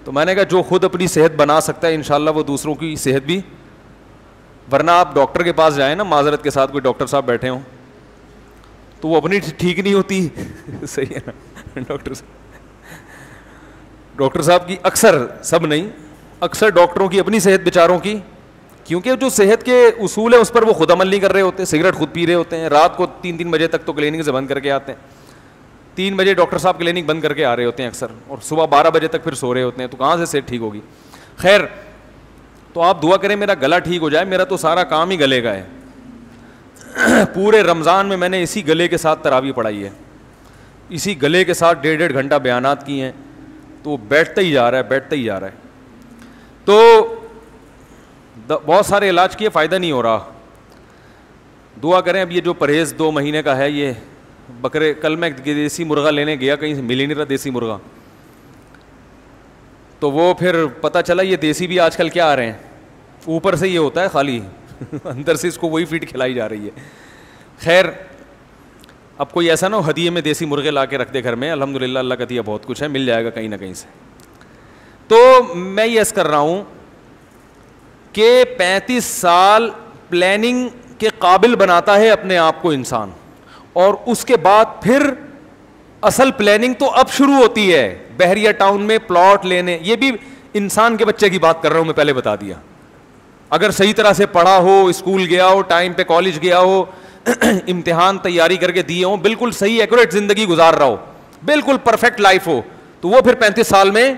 تو میں نے کہا جو خود اپنی صحت بنا سکتا ہے انشاءاللہ وہ دوسروں کی صحت بھی. ورنہ آپ ڈاکٹر کے پاس جائیں نا, معذرت کے ساتھ کوئی ڈاکٹر صاحب بیٹھے ہوں تو وہ اپنی ٹھیک نہیں ہوتی. صحیح ہے نا, ڈاکٹر صاحب کی اکثر, سب نہیں, اکثر ڈاکٹروں کی اپنی صحت بیچاروں کی, کیونکہ جو صحت کے اصول ہیں اس پر وہ خود عمل نہیں کر رہے ہوتے. سگریٹ خود پی رہے ہوتے ہیں, رات کو 3 بجے تک تو کلینک سے بند کر کے آتے ہیں. 3 بجے ڈاکٹر صاحب کلینک بند کر کے آ رہے ہوتے ہیں اکثر, اور صبح 12 بجے تک پھر سو رہے ہوتے ہیں. تو کہاں سے صحت ٹھیک ہوگی؟ خیر, تو آپ دعا کریں میرا گلا ٹھیک ہو جائے. میرا تو سارا کام ہی گلے کا ہے. پورے رمضان میں نے اسی گلے کے ساتھ تراویح پڑھائی ہے, اسی گلے کے ساتھ 1.5 گھنٹہ بیانات کیے ہیں. تو وہ بیٹھتا ہی جا رہا ہے. تو بہت سارے علاج کیے, فائدہ نہیں ہو رہا. دعا کریں. اب یہ جو پرہیز 2 مہینے کا ہے, یہ بکرے, کل میں دیسی مرغا لینے گیا, کہیں سے مل ہی نہیں رہا دیسی مرغا. تو وہ پھر پتہ چلا یہ دیسی بھی آج کل کیا آ رہے ہیں, اوپر سے یہ ہوتا ہے خالی, اندر سے اس کو وہی فیڈ کھلائی جا رہی ہے. خیر, اب کوئی ایسا نہ ہو ہدیے میں دیسی مرغے لا کے رکھ دے گھر میں, الحمدللہ اللہ کا دیا بہت کچھ ہے, مل جائے گا کہیں نہ کہیں سے. تو میں یہ عرض کر رہا ہوں کہ 35 سال پلاننگ کے قابل بناتا ہے اپنے آپ کو انسان, اور اس کے بعد پھر اصل پلاننگ تو اب شروع ہوتی ہے. بحریہ ٹاؤن میں پلاٹ لینے, یہ بھی انسان کے بچے کی بات کر رہا ہوں میں, پہلے بتا دیا. اگر صحیح طرح سے پڑھا ہو, اسکول گیا ہو, ٹائم پہ کالج گیا ہو, امتحان تیاری کر کے دیے ہوں, بالکل صحیح ایکوریٹ زندگی گزار رہا ہو, بالکل پرفیکٹ لائف ہو, تو وہ پھر 35 سال میں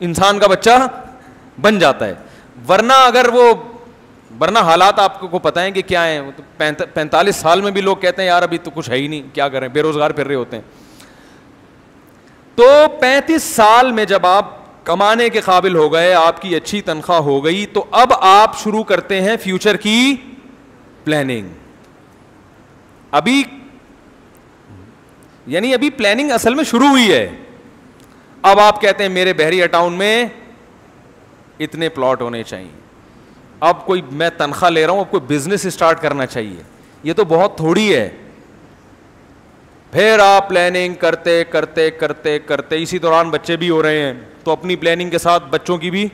انسان کا بچہ بن جاتا ہے. ورنہ حالات آپ کو پتہ ہیں کہ کیا ہیں. 45 سال میں بھی لوگ کہتے ہیں یار ابھی تو کچھ ہے ہی نہیں, کیا کریں, بے روزگار پھر رہے ہوتے ہیں. تو 35 سال میں جب آپ کمانے کے قابل ہو گئے, آپ کی اچھی تنخواہ ہو گئی, تو اب آپ شروع کرتے ہیں فیوچر کی پلاننگ. ابھی پلاننگ اصل میں شروع ہوئی ہے. اب آپ کہتے ہیں میرے بحریہ ٹاؤن میں اتنے پلاٹ ہونے چاہیے, اب کوئی میں تنخواہ لے رہا ہوں, اب کوئی بزنس اسٹارٹ کرنا چاہیے. یہ تو بہت تھوڑی ہے. پھر آپ پلاننگ کرتے کرتے کرتے کرتے اسی دوران بچے بھی ہو رہے ہیں, تو اپنی پلاننگ کے ساتھ بچوں کی بھی,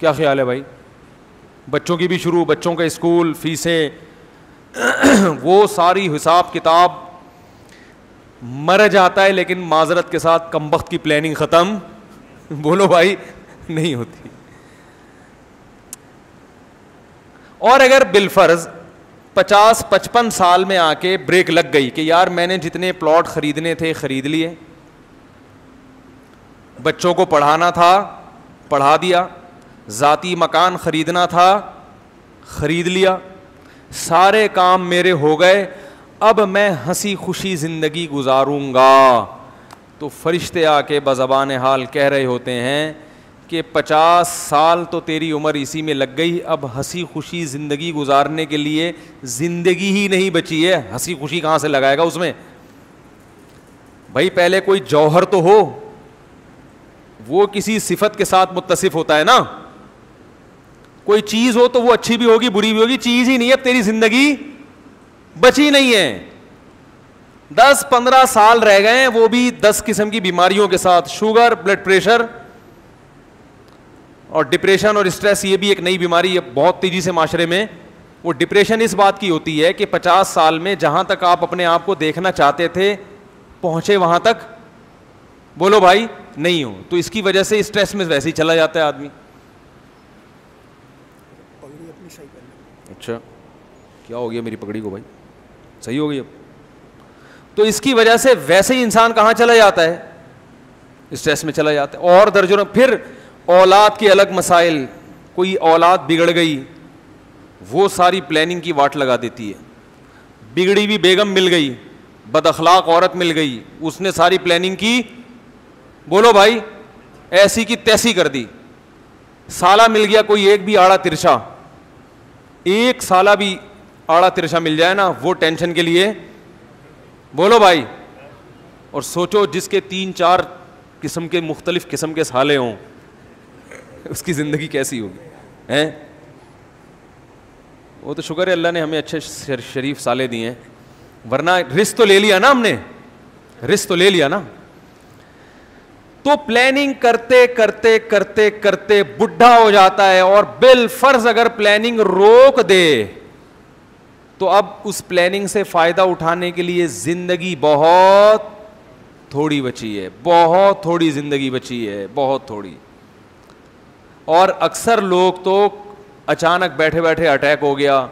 کیا خیال ہے بھائی, بچوں کی بھی شروع, بچوں کا اسکول, فیسیں, وہ ساری حساب کتاب مر جاتا ہے. لیکن معذرت کے ساتھ کمبخت کی پلاننگ ختم بولو بھائی نہیں ہوتی. اور اگر بالفرض 50-55 سال میں آ کے بریک لگ گئی کہ یار میں نے جتنے پلاٹ خریدنے تھے خرید لیے, بچوں کو پڑھانا تھا پڑھا دیا, ذاتی مکان خریدنا تھا خرید لیا, سارے کام میرے ہو گئے, اب میں ہنسی خوشی زندگی گزاروں گا. تو فرشتے آ کے بزبان حال کہہ رہے ہوتے ہیں کہ 50 سال تو تیری عمر اسی میں لگ گئی, اب ہنسی خوشی زندگی گزارنے کے لیے زندگی ہی نہیں بچی ہے. ہنسی خوشی کہاں سے لگائے گا اس میں بھائی؟ پہلے کوئی جوہر تو ہو, وہ کسی صفت کے ساتھ متصف ہوتا ہے نا. کوئی چیز ہو تو وہ اچھی بھی ہوگی بری بھی ہوگی, چیز ہی نہیں ہے, اب تیری زندگی بچی نہیں ہے. 10-15 سال رہ گئے ہیں, وہ بھی 10 قسم کی بیماریوں کے ساتھ, شوگر, بلڈ پریشر اور ڈپریشن اور اسٹریس. یہ بھی ایک نئی بیماری ہے بہت تیزی سے معاشرے میں. وہ ڈپریشن اس بات کی ہوتی ہے کہ 50 سال میں جہاں تک آپ اپنے آپ کو دیکھنا چاہتے تھے پہنچے وہاں تک بولو بھائی نہیں ہو, تو اس کی وجہ سے اسٹریس میں ویسے ہی چلا جاتا ہے آدمی. اچھا کیا ہو گیا میری پگڑی کو بھائی, صحیح ہو گئی اب؟ تو اس کی وجہ سے ویسے ہی انسان کہاں چلا جاتا ہے, اسٹریس میں چلا جاتا ہے. اور درجنوں پھر اولاد کے الگ مسائل, کوئی اولاد بگڑ گئی وہ ساری پلاننگ کی واٹ لگا دیتی ہے. بگڑی ہوئی بیگم مل گئی, بد اخلاق عورت مل گئی, اس نے ساری پلاننگ کی بولو بھائی ایسی کی تیسی کر دی. سالہ مل گیا کوئی ایک بھی آڑا ترچا, ایک سالہ بھی آڑا ترچا مل جائے نا, وہ ٹینشن کے لیے بولو بھائی. اور سوچو جس کے 3-4 قسم کے مختلف قسم کے سالے ہوں اس کی زندگی کیسی ہوگی ہیں؟ وہ تو شکر ہے اللہ نے ہمیں اچھے شریف سالے دیے ہیں, ورنہ رزق تو لے لیا نا, ہم نے رزق تو لے لیا نا. تو پلاننگ کرتے کرتے کرتے کرتے بڈھا ہو جاتا ہے, اور بالفرض اگر پلاننگ روک دے تو اب اس پلاننگ سے فائدہ اٹھانے کے لیے زندگی بہت تھوڑی بچی ہے, بہت تھوڑی زندگی بچی ہے, بہت تھوڑی. اور اکثر لوگ تو اچانک بیٹھے بیٹھے اٹیک ہو گیا,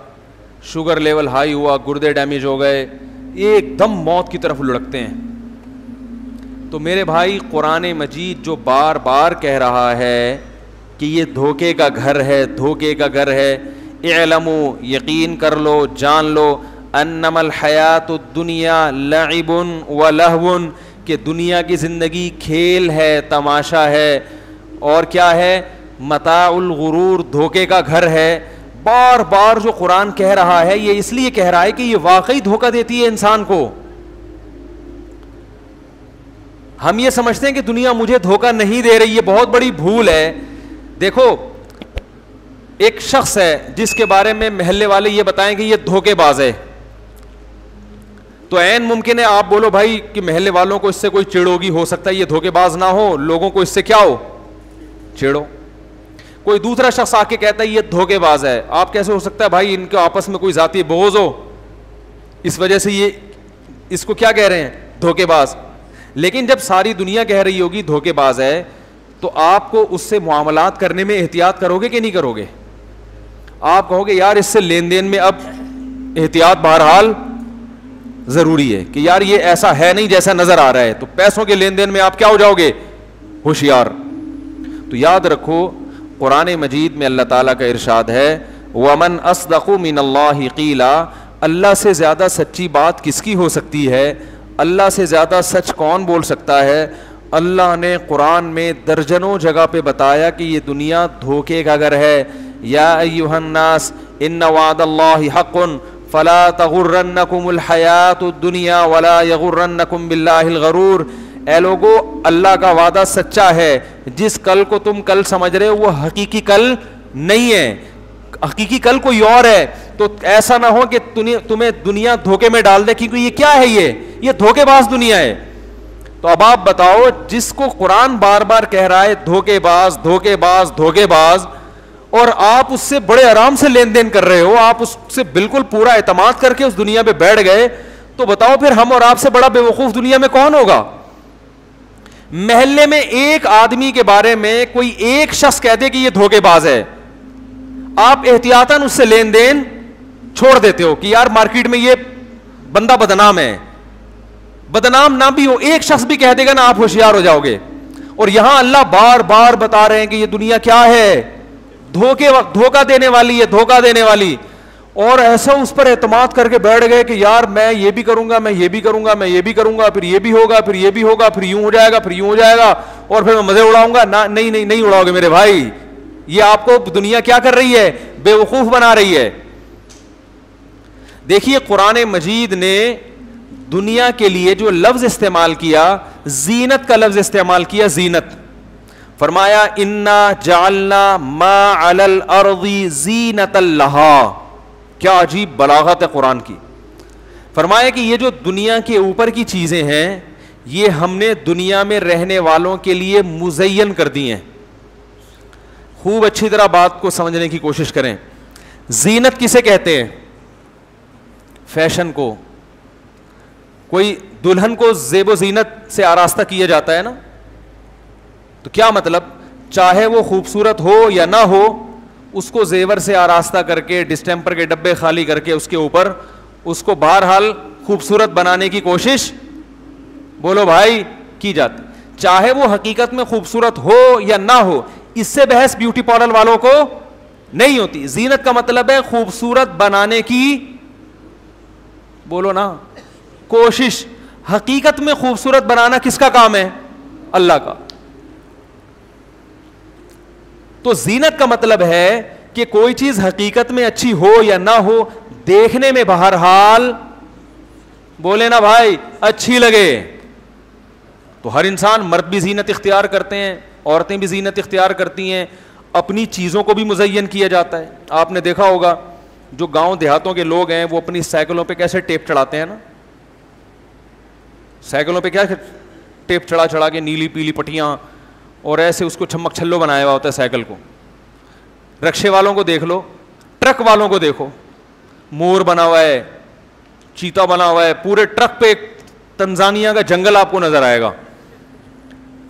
شوگر لیول ہائی ہوا, گردے ڈیمیج ہو گئے, ایک دم موت کی طرف لڑکتے ہیں. تو میرے بھائی قرآن مجید جو بار بار کہہ رہا ہے کہ یہ دھوکے کا گھر ہے, دھوکے کا گھر ہے, اعلموا یقین کر لو, جان لو, انما الحیات الدنیا لعب ولہو, کہ دنیا کی زندگی کھیل ہے, تماشا ہے, اور کیا ہے, متاع الغرور, دھوکے کا گھر ہے. بار بار جو قرآن کہہ رہا ہے یہ اس لیے کہہ رہا ہے کہ یہ واقعی دھوکہ دیتی ہے انسان کو. ہم یہ سمجھتے ہیں کہ دنیا مجھے دھوکہ نہیں دے رہی, یہ بہت بڑی بھول ہے. دیکھو ایک شخص ہے جس کے بارے میں محلے والے یہ بتائیں کہ یہ دھوکے باز ہے, تو عین ممکن ہے آپ بولو بھائی کہ محلے والوں کو اس سے کوئی چڑ ہوگی, ہو سکتا ہے یہ دھوکے باز نہ ہو, لوگوں کو اس سے کیا ہو, چھیڑو. کوئی دوسرا شخص آ کے کہتا ہے یہ دھوکے باز ہے, آپ کیسے ہو سکتا ہے بھائی ان کے آپس میں کوئی ذاتی بغض ہو, اس وجہ سے یہ اس کو کیا کہہ رہے ہیں, دھوکے باز. لیکن جب ساری دنیا کہہ رہی ہوگی دھوکے باز ہے, تو آپ کو اس سے معاملات کرنے میں احتیاط کرو گے کہ نہیں کرو گے؟ آپ کہو گے یار اس سے لین دین میں اب احتیاط بہرحال ضروری ہے کہ یار یہ ایسا ہے نہیں جیسا نظر آ رہا ہے, تو پیسوں کے لین دین میں آپ کیا ہو جاؤ گے, ہوشیار. تو یاد رکھو قرآن مجید میں اللہ تعالیٰ کا ارشاد ہے وَمَنْ أَصْدَقُ مِنَ اللَّهِ قِيلًا, اللہ سے زیادہ سچی بات کس کی ہو سکتی ہے, اللہ سے زیادہ سچ کون بول سکتا ہے. اللہ نے قرآن میں درجنوں جگہ پہ بتایا کہ یہ دنیا دھوکے کا گھر ہے. یا ایھا الناس ان وعد اللہ حق فلا تغرنکم الحیات الدنیا ولا یغرنکم باللہ الغرور. اے لوگو اللہ کا وعدہ سچا ہے, جس کل کو تم کل سمجھ رہے ہو وہ حقیقی کل نہیں ہے, حقیقی کل کوئی اور ہے. تو ایسا نہ ہو کہ تمہیں دنیا دھوکے میں ڈال دے, کیونکہ یہ کیا ہے, یہ دھوکے باز دنیا ہے. تو اب آپ بتاؤ جس کو قرآن بار بار کہہ رہا ہے دھوکے باز دھوکے باز دھوکے باز, اور آپ اس سے بڑے آرام سے لین دین کر رہے ہو, آپ اس سے بالکل پورا اعتماد کر کے اس دنیا پہ بیٹھ گئے, تو بتاؤ پھر ہم اور آپ سے بڑا بے وقوف دنیا میں کون ہوگا؟ محلے میں ایک آدمی کے بارے میں کوئی ایک شخص کہہ دے کہ یہ دھوکے باز ہے, آپ احتیاطاً اس سے لین دین چھوڑ دیتے ہو کہ یار مارکیٹ میں یہ بندہ بدنام ہے. بدنام نہ بھی ہو, ایک شخص بھی کہہ دے گا نا, آپ ہوشیار ہو جاؤ گے. اور یہاں اللہ بار بار بتا رہے ہیں کہ یہ دنیا کیا ہے, دھوکہ دینے والی ہے, دھوکہ دینے والی. اور ایسا اس پر اعتماد کر کے بیٹھ گئے کہ یار میں یہ بھی کروں گا, میں یہ بھی کروں گا, میں یہ بھی کروں گا, پھر یہ بھی ہوگا, پھر یہ بھی ہوگا, پھر یوں ہو جائے گا, پھر یوں ہو جائے گا, اور پھر میں مزے اڑاؤں گا. نہیں اڑاؤ گے میرے بھائی, یہ آپ کو دنیا کیا کر رہی ہے, بے وقوف بنا رہی ہے. دیکھیے قرآن مجید نے دنیا کے لیے جو لفظ استعمال کیا, زینت کا لفظ استعمال کیا, زینت. فرمایا انا جعلنا ما علی الارض زینۃ لہا. کیا عجیب بلاغت ہے قرآن کی. فرمایا کہ یہ جو دنیا کے اوپر کی چیزیں ہیں یہ ہم نے دنیا میں رہنے والوں کے لیے مزین کر دی ہیں. خوب اچھی طرح بات کو سمجھنے کی کوشش کریں. زینت کسے کہتے ہیں؟ فیشن کو. کوئی دلہن کو زیب و زینت سے آراستہ کیا جاتا ہے نا, تو کیا مطلب, چاہے وہ خوبصورت ہو یا نہ ہو, اس کو زیور سے آراستہ کر کے ڈسٹیمپر کے ڈبے خالی کر کے اس کے اوپر اس کو بہرحال خوبصورت بنانے کی کوشش, بولو بھائی, کی جاتی. چاہے وہ حقیقت میں خوبصورت ہو یا نہ ہو, اس سے بحث بیوٹی پارلر والوں کو نہیں ہوتی. زینت کا مطلب ہے خوبصورت بنانے کی, بولو نا, کوشش. حقیقت میں خوبصورت بنانا کس کا کام ہے؟ اللہ کا. تو زینت کا مطلب ہے کہ کوئی چیز حقیقت میں اچھی ہو یا نہ ہو, دیکھنے میں بہرحال, بولے نا بھائی, اچھی لگے. تو ہر انسان, مرد بھی زینت اختیار کرتے ہیں, عورتیں بھی زینت اختیار کرتی ہیں, اپنی چیزوں کو بھی مزین کیا جاتا ہے. آپ نے دیکھا ہوگا جو گاؤں دیہاتوں کے لوگ ہیں وہ اپنی سائیکلوں پہ کیسے ٹیپ چڑھاتے ہیں نا, سائیکلوں پہ کیا ٹیپ چڑھا کے نیلی پیلی پٹیاں, اور ایسے اس کو چھمک چھلو بنایا ہوا ہوتا ہے سائیکل کو. رکشے والوں کو دیکھ لو, ٹرک والوں کو دیکھو, مور بنا ہوا ہے, چیتا بنا ہوا ہے, پورے ٹرک پہ تنزانیہ کا جنگل آپ کو نظر آئے گا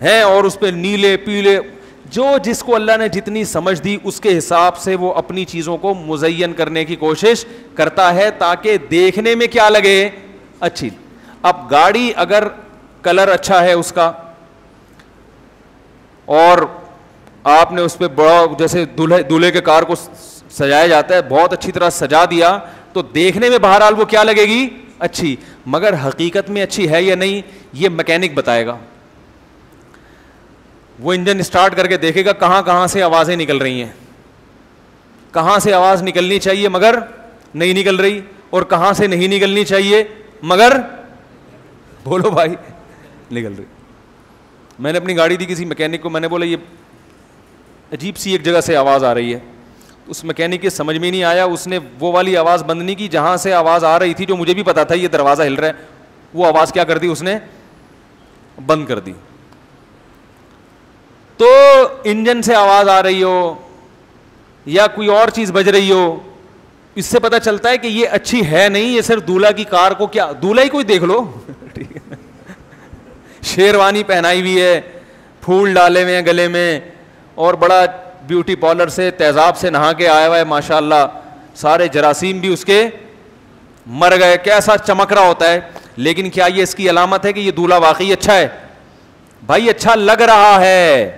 ہے, اور اس پہ نیلے پیلے. جو جس کو اللہ نے جتنی سمجھ دی اس کے حساب سے وہ اپنی چیزوں کو مزین کرنے کی کوشش کرتا ہے تاکہ دیکھنے میں کیا لگے, اچھی. اب گاڑی اگر کلر اچھا ہے اس کا, اور آپ نے اس پہ بڑا, جیسے دولہے کے کار کو سجایا جاتا ہے, بہت اچھی طرح سجا دیا, تو دیکھنے میں بہرحال وہ کیا لگے گی, اچھی. مگر حقیقت میں اچھی ہے یا نہیں یہ میکینک بتائے گا. وہ انجن اسٹارٹ کر کے دیکھے گا کہاں کہاں سے آوازیں نکل رہی ہیں, کہاں سے آواز نکلنی چاہیے مگر نہیں نکل رہی, اور کہاں سے نہیں نکلنی چاہیے مگر, بولو بھائی, نکل رہی. میں نے اپنی گاڑی دی کسی میکینک کو, میں نے بولا یہ عجیب سی ایک جگہ سے آواز آ رہی ہے. اس میکینک کے سمجھ میں نہیں آیا, اس نے وہ والی آواز بند نہیں کی جہاں سے آواز آ رہی تھی, جو مجھے بھی پتا تھا یہ دروازہ ہل رہا ہے, وہ آواز کیا کر دی اس نے؟ بند کر دی. تو انجن سے آواز آ رہی ہو یا کوئی اور چیز بج رہی ہو, اس سے پتہ چلتا ہے کہ یہ اچھی ہے نہیں, یہ صرف دولہا کی کار کو کیا, دولہا ہی کوئی دیکھ لو شیروانی پہنائی ہوئی ہے, پھول ڈالے ہوئے ہیں گلے میں, اور بڑا بیوٹی پارلر سے تیزاب سے نہا کے آیا ہوا ہے ماشاء اللہ, سارے جراثیم بھی اس کے مر گئے, کیسا چمک رہا ہوتا ہے. لیکن کیا یہ اس کی علامت ہے کہ یہ دولہا واقعی اچھا ہے؟ بھائی اچھا لگ رہا ہے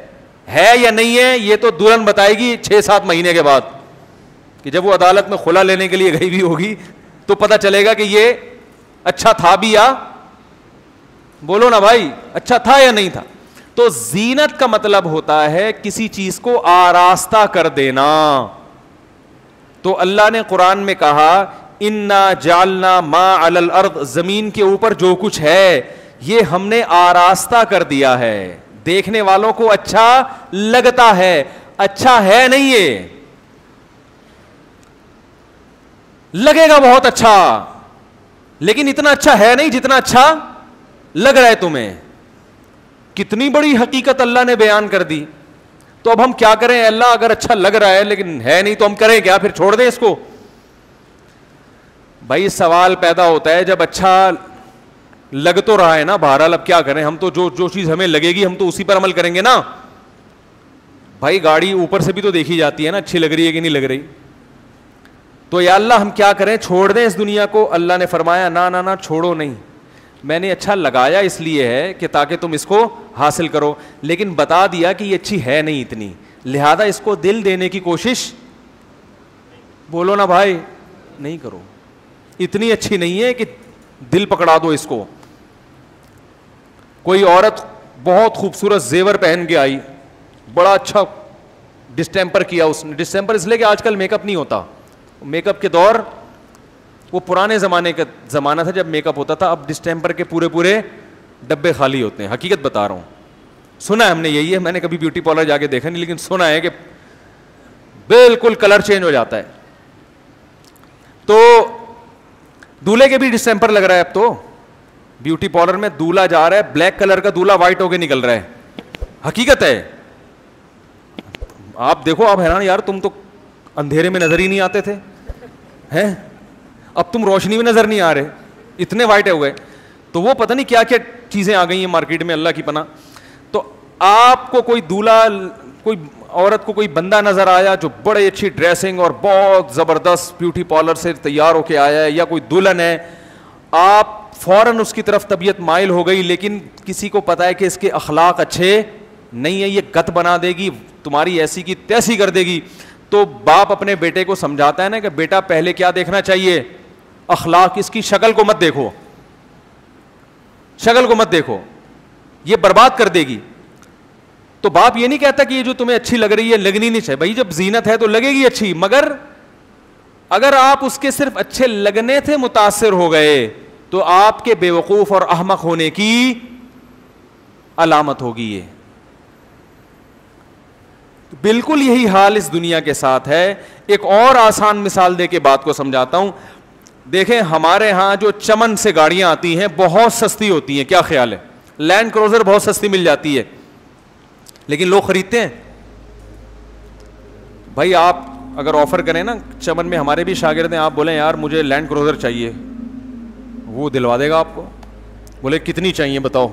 یا نہیں ہے یہ تو دلہن بتائے گی 6-7 مہینے کے بعد, کہ جب وہ عدالت میں خلا لینے کے لیے گئی بھی ہوگی تو پتہ چلے گا کہ یہ اچھا تھا بھی یا, بولو نا بھائی, اچھا تھا یا نہیں تھا. تو زینت کا مطلب ہوتا ہے کسی چیز کو آراستہ کر دینا. تو اللہ نے قرآن میں کہا انا جعلنا ما علی الارض, زمین کے اوپر جو کچھ ہے یہ ہم نے آراستہ کر دیا ہے, دیکھنے والوں کو اچھا لگتا ہے. اچھا ہے نہیں, یہ لگے گا بہت اچھا لیکن اتنا اچھا ہے نہیں جتنا اچھا لگ رہا ہے تمہیں. کتنی بڑی حقیقت اللہ نے بیان کر دی. تو اب ہم کیا کریں؟ اللہ اگر اچھا لگ رہا ہے لیکن ہے نہیں تو ہم کریں کیا؟ پھر چھوڑ دیں اس کو؟ بھائی سوال پیدا ہوتا ہے جب اچھا لگ تو رہا ہے نا, بہرحال اب کیا کریں, ہم تو جو چیز ہمیں لگے گی ہم تو اسی پر عمل کریں گے نا. بھائی گاڑی اوپر سے بھی تو دیکھی جاتی ہے نا, اچھی لگ رہی ہے کہ نہیں لگ رہی. تو یا اللہ ہم کیا کریں, چھوڑ دیں اس دنیا کو؟ اللہ نے فرمایا نہ چھوڑو نہیں, میں نے اچھا لگایا اس لیے ہے کہ تاکہ تم اس کو حاصل کرو, لیکن بتا دیا کہ یہ اچھی ہے نہیں اتنی, لہذا اس کو دل دینے کی کوشش, بولو نا بھائی, نہیں کرو. اتنی اچھی نہیں ہے کہ دل پکڑا دو اس کو. کوئی عورت بہت خوبصورت زیور پہن کے آئی, بڑا اچھا ڈسٹیمپر کیا اس نے. ڈسٹیمپر اس لیے کہ آج کل میک اپ نہیں ہوتا, میک اپ کے دور وہ پرانے زمانے کا زمانہ تھا جب میک اپ ہوتا تھا. اب ڈسٹیمپر کے پورے ڈبے خالی ہوتے ہیں, حقیقت بتا رہا ہوں, سنا ہے ہم نے, یہی ہے, میں نے کبھی بیوٹی پارلر جا کے دیکھا نہیں لیکن سنا ہے کہ بالکل کلر چینج ہو جاتا ہے. تو دولہے کے بھی ڈسٹیمپر لگ رہا ہے اب تو, بیوٹی پارلر میں دولہا جا رہا ہے بلیک کلر کا, دولہا وائٹ ہو کے نکل رہا ہے, حقیقت ہے. آپ دیکھو, آپ حیران, یار تم تو اندھیرے میں نظر ہی نہیں آتے تھے ہیں, اب تم روشنی میں نظر نہیں آ رہے, اتنے وائٹ ہو گئے. تو وہ پتہ نہیں کیا کیا چیزیں آ گئی ہیں مارکیٹ میں, اللہ کی پناہ. تو آپ کو کوئی دولہا, کوئی عورت کو کوئی بندہ نظر آیا جو بڑے اچھی ڈریسنگ اور بہت زبردست بیوٹی پارلر سے تیار ہو کے آیا ہے, یا کوئی دلہن ہے, آپ فوراً اس کی طرف طبیعت مائل ہو گئی, لیکن کسی کو پتا ہے کہ اس کے اخلاق اچھے نہیں ہیں, یہ گت بنا دے گی, تمہاری ایسی کی تیسی کر دے گی. تو باپ اپنے بیٹے کو سمجھاتا ہے نا کہ بیٹا پہلے کیا دیکھنا چاہیے, اخلاق, اس کی شکل کو مت دیکھو, شکل کو مت دیکھو, یہ برباد کر دے گی. تو باپ یہ نہیں کہتا کہ یہ جو تمہیں اچھی لگ رہی ہے لگنی نہیں چاہیے, بھائی جب زینت ہے تو لگے گی اچھی, مگر اگر آپ اس کے صرف اچھے لگنے سے متاثر ہو گئے تو آپ کے بے وقوف اور احمق ہونے کی علامت ہوگی. یہ بالکل یہی حال اس دنیا کے ساتھ ہے. ایک اور آسان مثال دے کے بات کو سمجھاتا ہوں. دیکھیں ہمارے ہاں جو چمن سے گاڑیاں آتی ہیں بہت سستی ہوتی ہیں, کیا خیال ہے؟ لینڈ کروزر بہت سستی مل جاتی ہے لیکن لوگ خریدتے ہیں. بھائی آپ اگر آفر کریں نا, چمن میں ہمارے بھی شاگرد ہیں, آپ بولیں یار مجھے لینڈ کروزر چاہیے, وہ دلوا دے گا آپ کو. بولے کتنی چاہیے بتاؤ,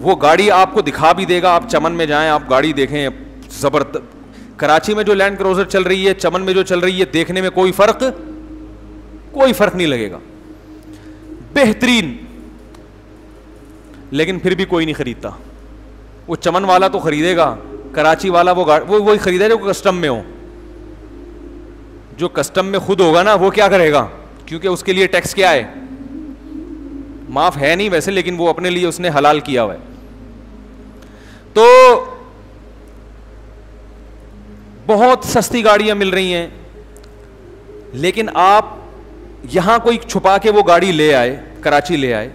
وہ گاڑی آپ کو دکھا بھی دے گا. آپ چمن میں جائیں, آپ گاڑی دیکھیں, زبردست. کراچی میں جو لینڈ کروزر چل رہی ہے, چمن میں جو چل رہی ہے, دیکھنے میں کوئی فرق نہیں لگے گا, بہترین. لیکن پھر بھی کوئی نہیں خریدتا. وہ چمن والا تو خریدے گا, کراچی والا وہی خریدے جو کسٹم میں ہو. جو کسٹم میں خود ہوگا نا وہ کیا کرے گا, کیونکہ اس کے لیے ٹیکس کیا ہے, معاف ہے نہیں ویسے, لیکن وہ اپنے لیے اس نے حلال کیا ہوا ہے. تو بہت سستی گاڑیاں مل رہی ہیں, لیکن آپ یہاں کوئی چھپا کے وہ گاڑی لے آئے, کراچی لے آئے,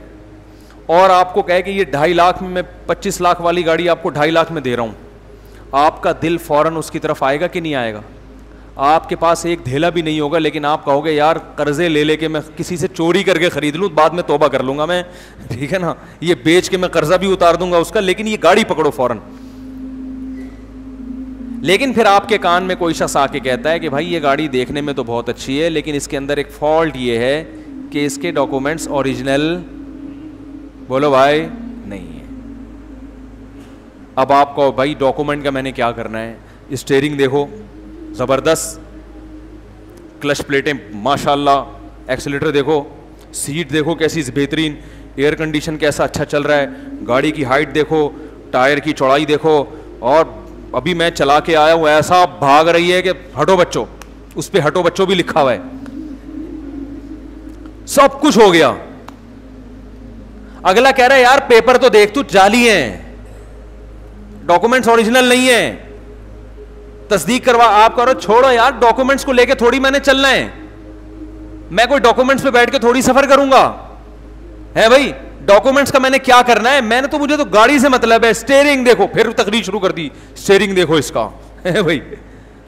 اور آپ کو کہے کہ یہ 2.5 لاکھ میں, 25 لاکھ والی گاڑی آپ کو 2.5 لاکھ میں دے رہا ہوں, آپ کا دل فوراً اس کی طرف آئے گا کہ نہیں آئے گا؟ آپ کے پاس ایک دھیلا بھی نہیں ہوگا, لیکن آپ کہو گے یار قرضے لے لے کے میں کسی سے چوری کر کے خرید لوں, بعد میں توبہ کر لوں گا میں, ٹھیک ہے نا, یہ بیچ کے میں قرضہ بھی اتار دوں گا اس کا, لیکن یہ گاڑی پکڑو فوراً. لیکن پھر آپ کے کان میں کوئی شخص آ کے کہتا ہے کہ بھائی یہ گاڑی دیکھنے میں تو بہت اچھی ہے, لیکن اس کے اندر ایک فالٹ یہ ہے کہ اس کے ڈاکومنٹس اوریجنل, بولو بھائی, نہیں ہے. اب آپ کو بھائی ڈاکومنٹ کا میں نے کیا کرنا ہے, اسٹیئرنگ دیکھو زبردست, کلچ پلیٹیں ماشاء اللہ, ایکسیلیٹر دیکھو, سیٹ دیکھو کیسی بہترین, ایئر کنڈیشن کیسا اچھا چل رہا ہے, گاڑی کی ہائٹ دیکھو, ٹائر کی چوڑائی دیکھو, اور ابھی میں چلا کے آیا ہوں ایسا بھاگ رہی ہے کہ ہٹو بچوں, اس پہ ہٹو بچوں بھی لکھا ہوا ہے, سب کچھ ہو گیا. اگلا کہہ رہا ہے یار پیپر تو دیکھ تو جعلی ہیں, ڈاکومنٹس اوریجنل نہیں ہیں, تصدیق کروا. آپ کرو چھوڑو یار, ڈاکومنٹس کو لے کے تھوڑی میں نے چلنا ہے, میں کوئی ڈاکومنٹس پہ بیٹھ کے تھوڑی سفر کروں گا, ہے بھائی ڈاکومنٹس کا میں نے کیا کرنا ہے, میں نے تو, مجھے تو گاڑی سے مطلب ہے. اسٹیئرنگ دیکھو, پھر تقریر شروع کر دی, اسٹیئرنگ دیکھو اس کا, ہے بھائی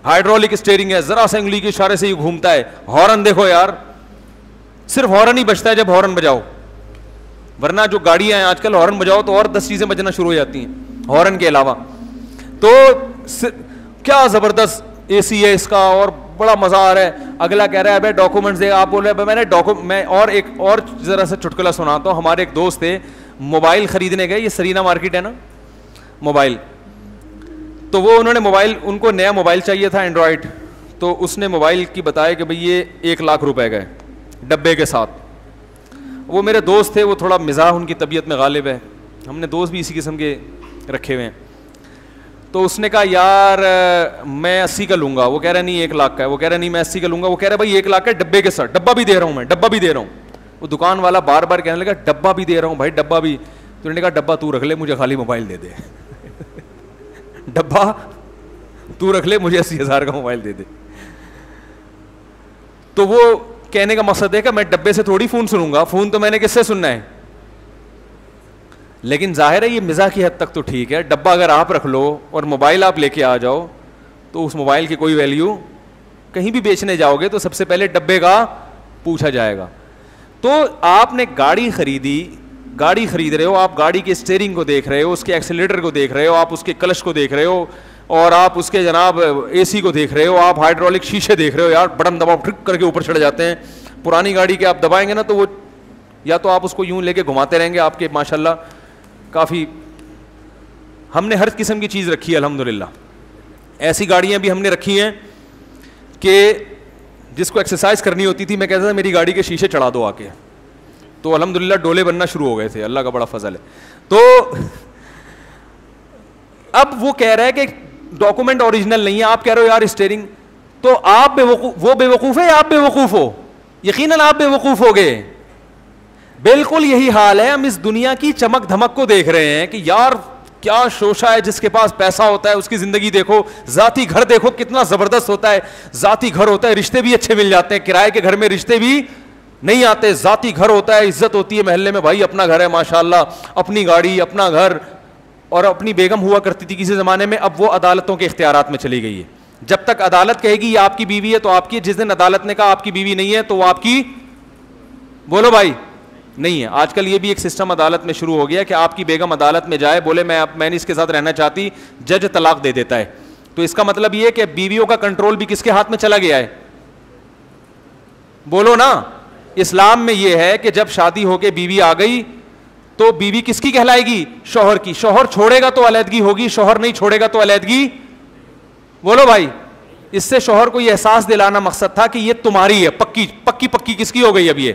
ہائیڈرولک اسٹیئرنگ ہے, ذرا سے انگلی کے اشارے سے ہی گھومتا ہے. ہارن دیکھو یار, صرف ہارن ہی بجتا ہے جب ہارن بجاؤ, ورنہ جو گاڑیاں ہیں آج کل ہارن بجاؤ تو اور 10 چیزیں بجنا شروع ہو جاتی ہیں ہارن کے علاوہ. تو کیا زبردست اے سی ہے اس کا, اور بڑا مزہ آ رہا ہے. اگلا کہہ رہا ہے ابے ڈاکومنٹس دے, آپ بول رہے ہیں میں اور ایک اور ذرا سا چٹکلا سناتا ہوں. ہمارے ایک دوست تھے, موبائل خریدنے گئے, یہ سرینا مارکیٹ ہے نا موبائل, تو وہ انہوں نے موبائل, ان کو نیا موبائل چاہیے تھا اینڈرائڈ, تو اس نے موبائل کی بتایا کہ بھئی یہ 1 لاکھ روپے کا ہے ڈبے کے ساتھ. وہ میرے دوست تھے, وہ تھوڑا مزاح ان کی طبیعت میں غالب ہے, ہم نے دوست بھی اسی قسم کے رکھے ہوئے ہیں. تو اس نے کہا یار میں 80 کا لوں گا, وہ کہہ رہا نہیں 1 لاکھ کا ہے, وہ کہہ رہا نہیں میں 80 کا لوں گا, وہ کہہ رہا بھائی 1 لاکھ کا ڈبے کے ساتھ, ڈبہ بھی دے رہا ہوں میں, ڈبہ بھی دے رہا ہوں. وہ دکان والا بار بار کہنے لگا ڈبہ بھی دے رہا ہوں بھائی, ڈبہ بھی. تو انہوں نے کہا ڈبہ تو رکھ لے, مجھے خالی موبائل دے دے. ڈبہ تو رکھ لے, مجھے 80,000 کا موبائل دے دے. تو وہ کہنے کا مقصد ہے کہ میں ڈبے سے تھوڑی فون سنوں گا, فون تو میں نے کس سے سننا ہے. لیکن ظاہر ہے یہ مزاح کی حد تک تو ٹھیک ہے, ڈبہ اگر آپ رکھ لو اور موبائل آپ لے کے آ جاؤ تو اس موبائل کی کوئی ویلیو, کہیں بھی بیچنے جاؤ گے تو سب سے پہلے ڈبے کا پوچھا جائے گا. تو آپ نے گاڑی خریدی, گاڑی خرید رہے ہو, آپ گاڑی کے اسٹیئرنگ کو دیکھ رہے ہو, اس کے ایکسیلیٹر کو دیکھ رہے ہو, آپ اس کے کلچ کو دیکھ رہے ہو, اور آپ اس کے جناب اے سی کو دیکھ رہے ہو, آپ ہائیڈرولک شیشے دیکھ رہے ہو, یار بٹن دباؤ ٹرک کر کے اوپر چڑھ جاتے ہیں. پرانی گاڑی کے آپ دبائیں گے نا تو وہ, یا تو آپ اس کو یوں لے کے گھماتے رہیں گے, آپ کے ماشاءاللہ کافی, ہم نے ہر قسم کی چیز رکھی ہے الحمدللہ. ایسی گاڑیاں بھی ہم نے رکھی ہیں کہ جس کو ایکسرسائز کرنی ہوتی تھی میں کہتا تھا میری گاڑی کے شیشے چڑھا دو آ کے, تو الحمدللہ ڈولے بننا شروع ہو گئے تھے, اللہ کا بڑا فضل ہے. تو اب وہ کہہ رہا ہے کہ ڈاکومنٹ اوریجنل نہیں ہے, آپ کہہ رہے ہو یار اسٹیئرنگ, تو آپ وہ بے وقوف ہے یا آپ بے وقوف ہو؟ یقیناً آپ بے وقوف ہو گئے. بالکل یہی حال ہے, ہم اس دنیا کی چمک دھمک کو دیکھ رہے ہیں کہ یار کیا شوشہ ہے, جس کے پاس پیسہ ہوتا ہے اس کی زندگی دیکھو, ذاتی گھر دیکھو کتنا زبردست ہوتا ہے, ذاتی گھر ہوتا ہے, رشتے بھی اچھے مل جاتے ہیں, کرائے کے گھر میں رشتے بھی نہیں آتے, ذاتی گھر ہوتا ہے, عزت ہوتی ہے محلے میں, بھائی اپنا گھر ہے ماشاءاللہ, اپنی گاڑی, اپنا گھر, اور اپنی بیگم ہوا کرتی تھی کسی زمانے میں, اب وہ عدالتوں کے اختیارات میں چلی گئی ہے. جب تک عدالت کہے گی یہ آپ کی بیوی ہے تو آپ کی, جس دن عدالت نے کہا آپ کی بیوی نہیں ہے تو وہ آپ کی, بولو بھائی, نہیں ہے. آج کل یہ بھی ایک سسٹم عدالت میں شروع ہو گیا کہ آپ کی بیگم عدالت میں جائے, بولے میں نہیں اس کے ساتھ رہنا چاہتی, جج طلاق دے دیتا ہے. تو اس کا مطلب یہ ہے کہ بیویوں کا کنٹرول بھی کس کے ہاتھ میں چلا گیا ہے, بولو نا. اسلام میں یہ ہے کہ جب شادی ہو کے بیوی آ گئی تو بیوی کس کی کہلائے گی؟ شوہر کی. شوہر چھوڑے گا تو علیحدگی ہوگی, شوہر نہیں چھوڑے گا تو علیحدگی, بولو بھائی. اس سے شوہر کو یہ احساس دلانا مقصد تھا کہ یہ تمہاری ہے, پکی پکی پکی کس کی ہو گئی, اب یہ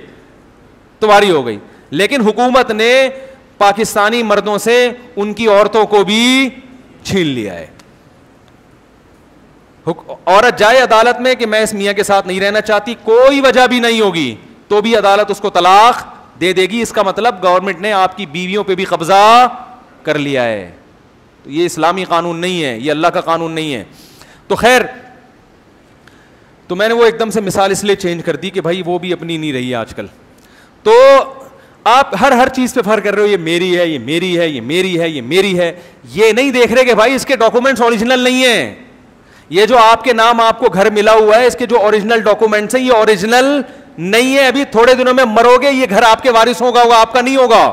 تمہاری ہو گئی. لیکن حکومت نے پاکستانی مردوں سے ان کی عورتوں کو بھی چھین لیا ہے. عورت جائے عدالت میں کہ میں اس میاں کے ساتھ نہیں رہنا چاہتی, کوئی وجہ بھی نہیں ہوگی, تو بھی عدالت اس کو طلاق دے دے گی. اس کا مطلب گورنمنٹ نے آپ کی بیویوں پہ بھی قبضہ کر لیا ہے. تو یہ اسلامی قانون نہیں ہے, یہ اللہ کا قانون نہیں ہے. تو خیر, تو میں نے وہ ایک دم سے مثال اس لیے چینج کر دی کہ بھائی وہ بھی اپنی نہیں رہی آج کل. تو آپ ہر چیز پہ فرق کر رہے ہو, یہ میری ہے, یہ میری ہے, یہ میری ہے, یہ میری ہے. یہ نہیں دیکھ رہے کہ بھائی اس کے ڈاکومنٹس اوریجنل نہیں ہیں, یہ جو آپ کے نام آپ کو گھر ملا ہوا ہے, اس کے جو اوریجنل ڈاکومنٹس ہیں یہ اوریجنل نہیں ہے. ابھی تھوڑے دنوں میں مرو گے, یہ گھر آپ کے وارثوں کا ہوگا, آپ کا نہیں ہوگا.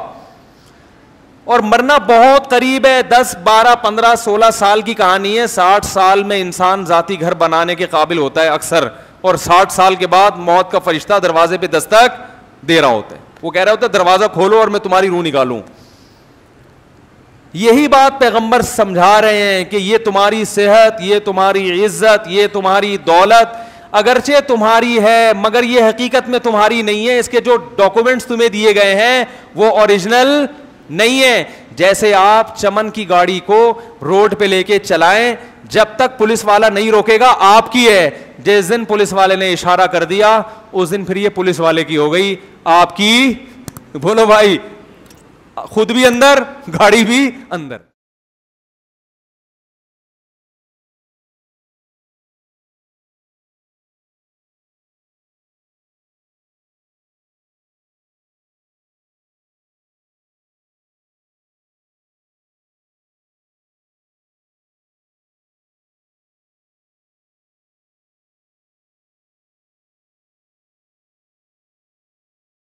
اور مرنا بہت قریب ہے, 10 12 15 16 سال کی کہانی ہے. 60 سال میں انسان ذاتی گھر بنانے کے قابل ہوتا ہے اکثر, اور 60 سال کے بعد موت کا فرشتہ دروازے پہ دستک دے رہا ہوتا ہے. وہ کہہ رہا ہوتا ہے دروازہ کھولو اور میں تمہاری روح نکالوں. یہی بات پیغمبر سمجھا رہے ہیں کہ یہ تمہاری صحت, یہ تمہاری عزت, یہ تمہاری دولت اگرچہ تمہاری ہے مگر یہ حقیقت میں تمہاری نہیں ہے. اس کے جو ڈاکومنٹس تمہیں دیے گئے ہیں وہ اوریجنل نہیں ہے. جیسے آپ چمن کی گاڑی کو روڈ پہ لے کے چلائیں, جب تک پولیس والا نہیں روکے گا آپ کی ہے. جس دن پولیس والے نے اشارہ کر دیا اس دن پھر یہ پولیس والے کی ہو گئی, آپ کی. بولو بھائی, خود بھی اندر, گاڑی بھی اندر.